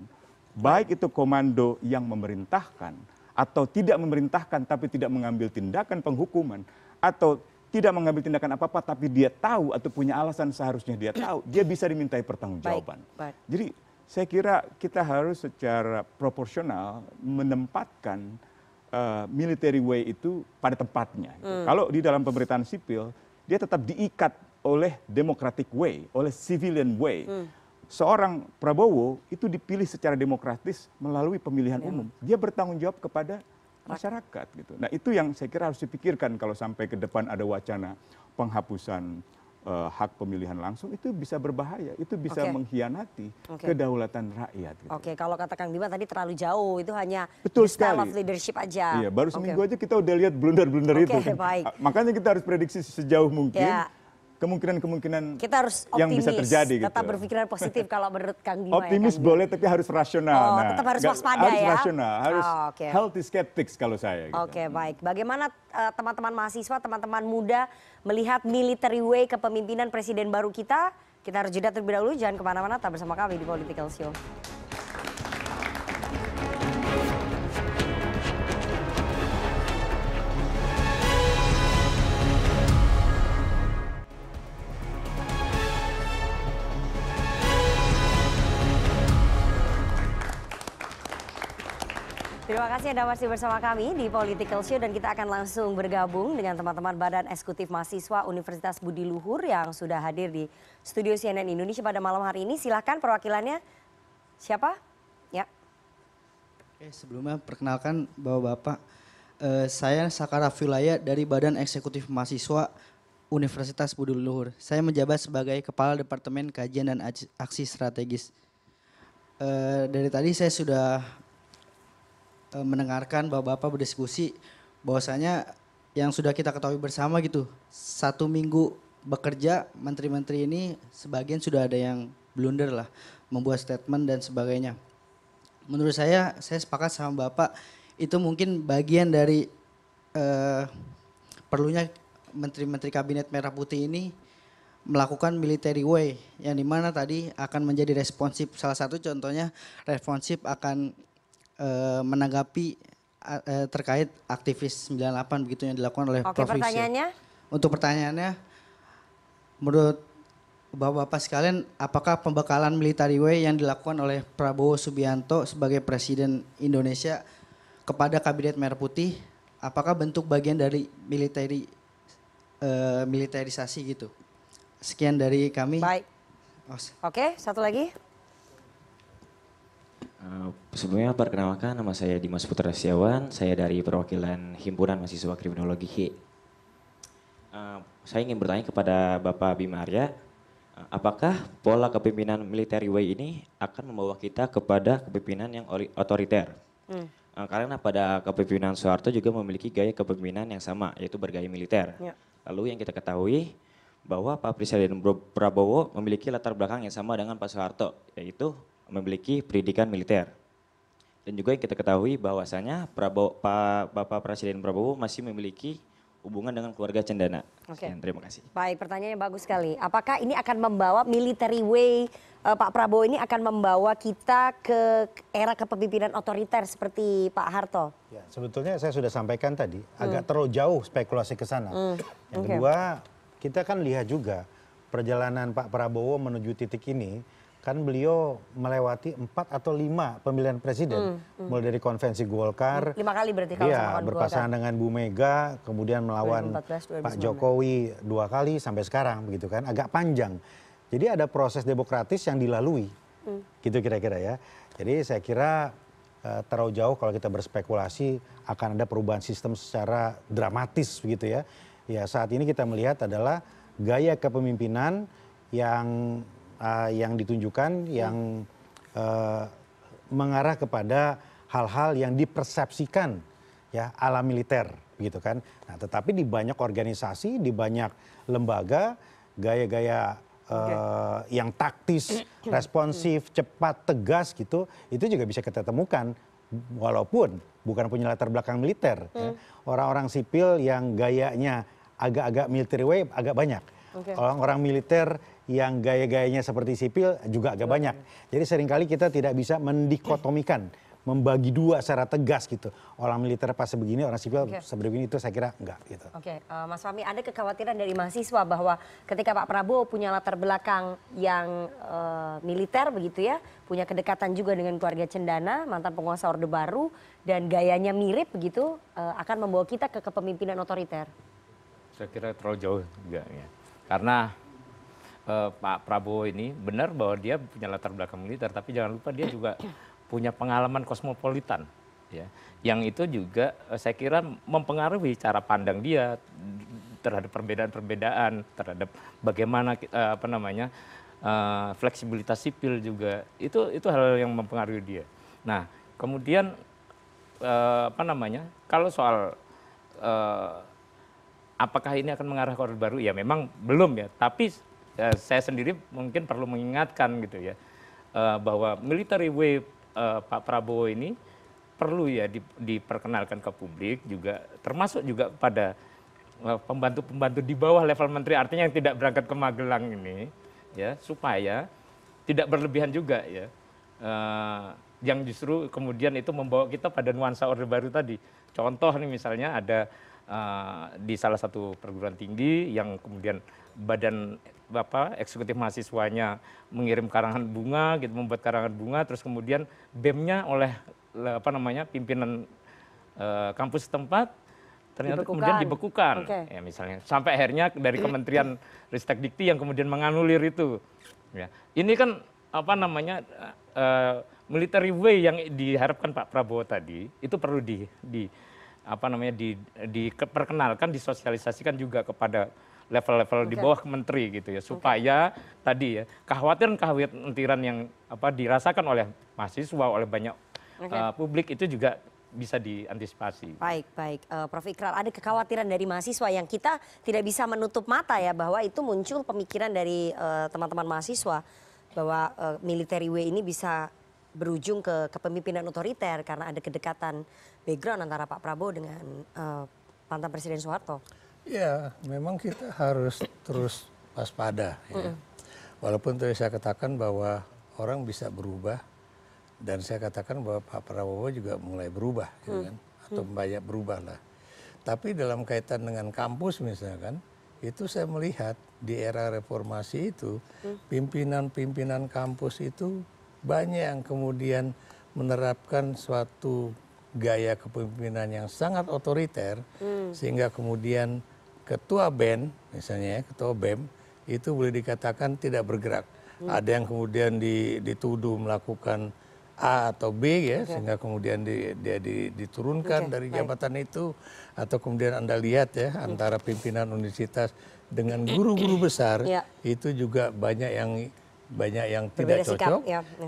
Speaker 10: Baik itu komando yang memerintahkan, atau tidak memerintahkan tapi tidak mengambil tindakan penghukuman, atau tidak mengambil tindakan apa-apa tapi dia tahu atau punya alasan seharusnya dia tahu, dia bisa dimintai pertanggungjawaban. Jadi saya kira kita harus secara proporsional menempatkan military way itu pada tempatnya. Kalau di dalam pemerintahan sipil, dia tetap diikat oleh democratic way, oleh civilian way. Seorang Prabowo itu dipilih secara demokratis melalui pemilihan umum. Dia bertanggung jawab kepada masyarakat gitu. Nah itu yang saya kira harus dipikirkan kalau sampai ke depan ada wacana penghapusan hak pemilihan langsung, itu bisa berbahaya, itu bisa mengkhianati kedaulatan rakyat. Gitu.
Speaker 1: Oke, kalau kata Kang Bima tadi terlalu jauh, itu hanya
Speaker 10: Betul
Speaker 1: style
Speaker 10: sekali.
Speaker 1: of leadership aja.
Speaker 10: Iya, baru seminggu aja kita udah lihat blunder-blunder itu.
Speaker 1: Baik.
Speaker 10: Makanya kita harus prediksi sejauh mungkin.
Speaker 1: Ya.
Speaker 10: Kemungkinan-kemungkinan
Speaker 1: kita harus optimis,
Speaker 10: yang bisa terjadi gitu.
Speaker 1: tetap berpikiran positif kalau menurut Kang Bima.
Speaker 10: Optimis
Speaker 1: ya,
Speaker 10: boleh tapi harus rasional.
Speaker 1: Tetap harus waspada
Speaker 10: harus
Speaker 1: ya.
Speaker 10: Rasional, harus healthy skeptics kalau saya. Gitu.
Speaker 1: Oke, baik. Bagaimana teman-teman mahasiswa, teman-teman muda melihat military way kepemimpinan presiden baru kita? Kita harus jeda terlebih dahulu, jangan kemana-mana, tetap bersama kami di Political Show. Terima kasih Anda masih bersama kami di Political Show dan kita akan langsung bergabung dengan teman-teman Badan Eksekutif Mahasiswa Universitas Budi Luhur yang sudah hadir di studio CNN Indonesia pada malam hari ini. Silakan perwakilannya siapa? Ya.
Speaker 13: Oke, sebelumnya perkenalkan Bapak-Bapak, saya Sakara Filaya dari Badan Eksekutif Mahasiswa Universitas Budi Luhur. Saya menjabat sebagai Kepala Departemen Kajian dan Aksi Strategis. Dari tadi saya sudah mendengarkan Bapak-Bapak berdiskusi bahwasanya yang sudah kita ketahui bersama gitu, 1 minggu bekerja menteri-menteri ini sebagian sudah ada yang blunder lah, membuat statement dan sebagainya. Menurut saya sepakat sama Bapak, itu mungkin bagian dari perlunya menteri-menteri kabinet merah putih ini melakukan military way yang dimana tadi akan menjadi responsif. Salah satu contohnya responsif akan menanggapi terkait aktivis 98 begitu yang dilakukan oleh Prof. Yusril.
Speaker 1: Pertanyaannya?
Speaker 13: Untuk pertanyaannya, menurut Bapak-Bapak sekalian, apakah pembekalan military way yang dilakukan oleh Prabowo Subianto sebagai Presiden Indonesia kepada Kabinet Merah Putih, apakah bentuk bagian dari militerisasi gitu? Sekian dari kami.
Speaker 1: Baik. Oke, satu lagi.
Speaker 14: Sebelumnya perkenalkan, nama saya Dimas Putra Setiawan, saya dari perwakilan Himpunan Mahasiswa Kriminologi HI. Saya ingin bertanya kepada Bapak Bima Arya, apakah pola kepemimpinan military way ini akan membawa kita kepada kepemimpinan yang otoriter? Karena pada kepemimpinan Soeharto juga memiliki gaya kepemimpinan yang sama, yaitu bergaya militer. Ya. Lalu yang kita ketahui bahwa Pak Presiden Prabowo memiliki latar belakang yang sama dengan Pak Soeharto, yaitu memiliki pendidikan militer. Dan juga yang kita ketahui bahwasanya Bapak Presiden Prabowo masih memiliki hubungan dengan keluarga Cendana. Sekian, terima kasih.
Speaker 1: Baik, pertanyaannya bagus sekali. Apakah ini akan membawa military way Pak Prabowo ini akan membawa kita ke era kepemimpinan otoriter seperti Pak Harto?
Speaker 7: Ya, sebetulnya saya sudah sampaikan tadi, agak terlalu jauh spekulasi ke sana. Yang kedua, kita kan lihat juga perjalanan Pak Prabowo menuju titik ini, kan beliau melewati 4 atau 5 pemilihan presiden, mulai dari konvensi Golkar,
Speaker 1: 5 kali berarti kalau sama
Speaker 7: berpasangan dengan Bu Mega, kemudian melawan 2014, Pak Jokowi 2 kali sampai sekarang, begitu kan, agak panjang. Jadi ada proses demokratis yang dilalui, gitu kira-kira ya. Jadi saya kira terlalu jauh kalau kita berspekulasi akan ada perubahan sistem secara dramatis, begitu ya. Ya saat ini kita melihat adalah gaya kepemimpinan yang ditunjukkan yang mengarah kepada hal-hal yang dipersepsikan ya ala militer gitu kan. Nah, tetapi di banyak organisasi, di banyak lembaga gaya-gaya yang taktis, responsif, cepat, tegas gitu, itu juga bisa kita temukan walaupun bukan punya latar belakang militer. Ya. Orang-orang sipil yang gayanya agak-agak military way agak banyak. Orang-orang militer yang gaya-gayanya seperti sipil juga agak banyak. Jadi seringkali kita tidak bisa mendikotomikan, membagi dua secara tegas gitu. Orang militer pasti begini, orang sipil sebegini, itu saya kira enggak gitu.
Speaker 1: Mas Fahmi, ada kekhawatiran dari mahasiswa bahwa ketika Pak Prabowo punya latar belakang yang militer begitu ya, punya kedekatan juga dengan keluarga Cendana, mantan penguasa Orde Baru, dan gayanya mirip begitu, akan membawa kita ke kepemimpinan otoriter?
Speaker 9: Saya kira terlalu jauh enggak ya. Karena Pak Prabowo ini benar bahwa dia punya latar belakang militer, tapi jangan lupa dia juga punya pengalaman kosmopolitan ya, yang itu juga saya kira mempengaruhi cara pandang dia terhadap perbedaan-perbedaan, terhadap bagaimana fleksibilitas sipil juga, itu hal yang mempengaruhi dia. Nah, kemudian kalau soal apakah ini akan mengarah ke Orde Baru, ya memang belum ya, tapi saya sendiri mungkin perlu mengingatkan gitu ya, bahwa military way Pak Prabowo ini perlu ya diperkenalkan ke publik juga, termasuk juga pada pembantu-pembantu di bawah level menteri, artinya yang tidak berangkat ke Magelang ini, ya, supaya tidak berlebihan juga ya, yang justru kemudian itu membawa kita pada nuansa Orde Baru tadi. Contoh nih misalnya ada di salah satu perguruan tinggi yang kemudian badan eksekutif mahasiswanya mengirim karangan bunga, gitu, membuat karangan bunga, terus kemudian BEM-nya oleh pimpinan kampus setempat ternyata kemudian dibekukan, ya misalnya sampai akhirnya dari Kementerian Ristek Dikti yang kemudian menganulir itu. Ya. Ini kan military way yang diharapkan Pak Prabowo tadi itu perlu diperkenalkan, disosialisasikan juga kepada level-level di bawah menteri gitu ya, supaya tadi ya kekhawatiran yang dirasakan oleh mahasiswa, oleh banyak publik itu juga bisa diantisipasi.
Speaker 1: Baik, Prof. Ikrar, ada kekhawatiran dari mahasiswa yang kita tidak bisa menutup mata ya, bahwa itu muncul pemikiran dari teman-teman mahasiswa bahwa military way ini bisa berujung ke kepemimpinan otoriter karena ada kedekatan background antara Pak Prabowo dengan mantan Presiden Soeharto.
Speaker 8: Ya, memang kita harus terus waspada ya. Walaupun tadi saya katakan bahwa orang bisa berubah, dan saya katakan bahwa Pak Prabowo juga mulai berubah, gitu kan? Atau banyak berubah lah. Tapi dalam kaitan dengan kampus misalkan, itu saya melihat di era reformasi itu, pimpinan-pimpinan kampus itu banyak yang kemudian menerapkan suatu gaya kepemimpinan yang sangat otoriter, sehingga kemudian ketua BEN, misalnya ketua BEM, itu boleh dikatakan tidak bergerak. Ada yang kemudian dituduh melakukan A atau B ya, sehingga kemudian dia diturunkan dari jabatan itu, atau kemudian Anda lihat ya, antara pimpinan universitas dengan guru-guru besar itu juga banyak yang tidak cocok.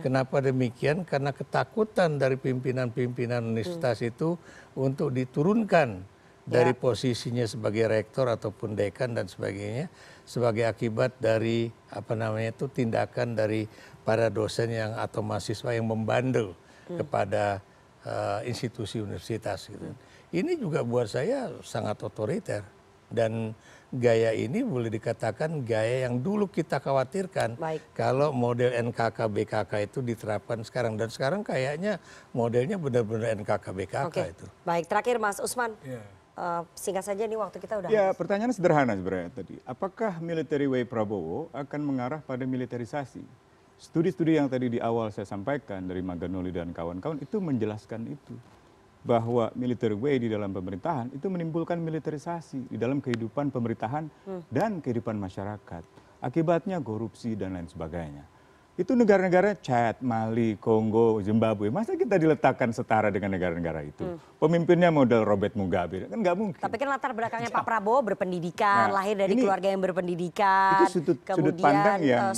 Speaker 8: Kenapa demikian? Karena ketakutan dari pimpinan-pimpinan universitas itu untuk diturunkan dari posisinya sebagai rektor ataupun dekan dan sebagainya, sebagai akibat dari tindakan dari para dosen atau mahasiswa yang membandel kepada institusi universitas gitu. Ini juga buat saya sangat otoriter, dan gaya ini boleh dikatakan gaya yang dulu kita khawatirkan kalau model NKK BKK itu diterapkan sekarang, dan sekarang kayaknya modelnya benar-benar NKK BKK itu.
Speaker 1: Baik, terakhir Mas Usman. Singkat saja nih, waktu kita udah
Speaker 10: ya, pertanyaannya sederhana sebenarnya tadi. Apakah military way Prabowo akan mengarah pada militerisasi? Studi-studi yang tadi di awal saya sampaikan dari Maganoli dan kawan-kawan itu menjelaskan itu. Bahwa military way di dalam pemerintahan itu menimbulkan militerisasi di dalam kehidupan pemerintahan dan kehidupan masyarakat. Akibatnya korupsi dan lain sebagainya. Itu negara-negara Chad, Mali, Kongo, Zimbabwe, masa kita diletakkan setara dengan negara-negara itu? Pemimpinnya model Robert Mugabe, kan nggak mungkin.
Speaker 1: Tapi kan latar belakangnya Pak Prabowo berpendidikan, lahir dari keluarga yang berpendidikan.
Speaker 10: Itu sudut pandang yang...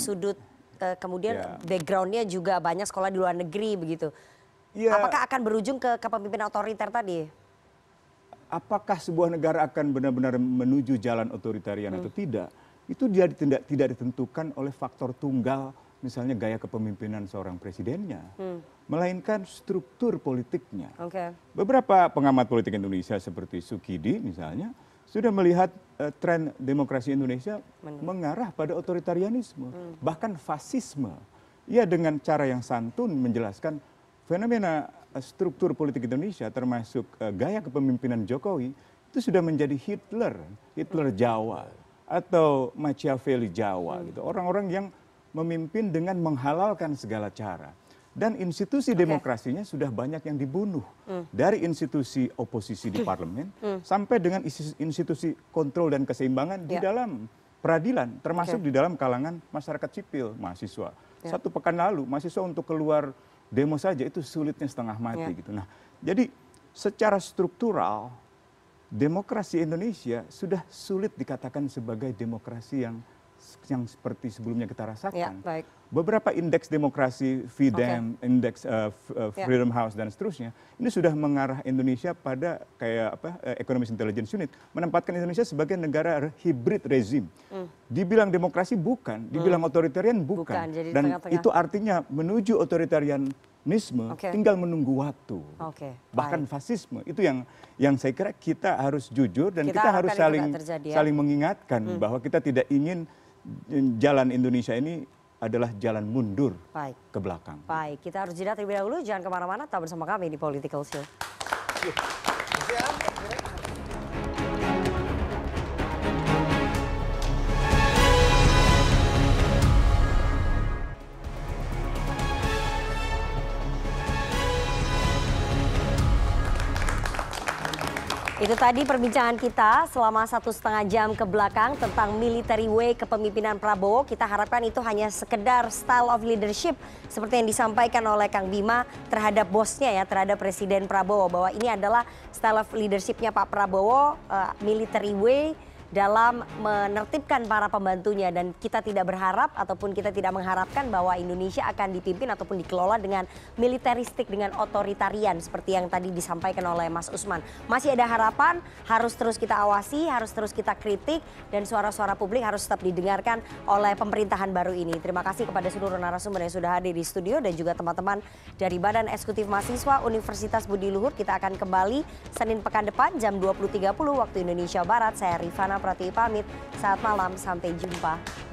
Speaker 1: kemudian backgroundnya juga banyak sekolah di luar negeri begitu. Ya. Apakah akan berujung ke kepemimpinan otoriter tadi?
Speaker 10: Apakah sebuah negara akan benar-benar menuju jalan otoritarian atau tidak? Itu dia tidak ditentukan oleh faktor tunggal, misalnya gaya kepemimpinan seorang presidennya, melainkan struktur politiknya. Beberapa pengamat politik Indonesia seperti Sukidi misalnya sudah melihat tren demokrasi Indonesia mengarah pada otoritarianisme, bahkan fasisme. Ia dengan cara yang santun menjelaskan fenomena struktur politik Indonesia, termasuk gaya kepemimpinan Jokowi, itu sudah menjadi Hitler Jawa atau Machiavelli Jawa, gitu. Orang-orang yang memimpin dengan menghalalkan segala cara. Dan institusi demokrasinya sudah banyak yang dibunuh. Dari institusi oposisi di parlemen sampai dengan institusi kontrol dan keseimbangan di dalam peradilan, termasuk di dalam kalangan masyarakat sipil, mahasiswa. 1 pekan lalu mahasiswa untuk keluar demo saja itu sulitnya setengah mati gitu. Nah, jadi secara struktural demokrasi Indonesia sudah sulit dikatakan sebagai demokrasi yang seperti sebelumnya kita rasakan. Beberapa indeks demokrasi, VDEM, indeks Freedom House dan seterusnya, ini sudah mengarah Indonesia pada kayak Economic Intelligence Unit menempatkan Indonesia sebagai negara hybrid rezim. Dibilang demokrasi bukan, dibilang otoritarian bukan. Dan itu artinya menuju otoritarianisme tinggal menunggu waktu. Bahkan fasisme itu yang saya kira kita harus jujur dan kita harus saling mengingatkan bahwa kita tidak ingin jalan Indonesia ini adalah jalan mundur ke belakang.
Speaker 1: Baik, kita harus jeda terlebih dahulu. Jangan kemana-mana, tetap bersama kami di Political Show. Itu tadi perbincangan kita selama 1,5 jam ke belakang tentang military way kepemimpinan Prabowo. Kita harapkan itu hanya sekedar style of leadership seperti yang disampaikan oleh Kang Bima terhadap bosnya ya, terhadap Presiden Prabowo. Bahwa ini adalah style of leadershipnya Pak Prabowo, military way dalam menertibkan para pembantunya, dan kita tidak berharap ataupun kita tidak mengharapkan bahwa Indonesia akan dipimpin ataupun dikelola dengan militeristik, dengan otoritarian seperti yang tadi disampaikan oleh Mas Usman. Masih ada harapan, harus terus kita awasi, harus terus kita kritik, dan suara-suara publik harus tetap didengarkan oleh pemerintahan baru ini. Terima kasih kepada seluruh narasumber yang sudah hadir di studio dan juga teman-teman dari Badan Eksekutif Mahasiswa Universitas Budi Luhur. Kita akan kembali Senin pekan depan jam 20.30 waktu Indonesia Barat. Saya Rifana Pratiwi pamit. Saat malam, sampai jumpa.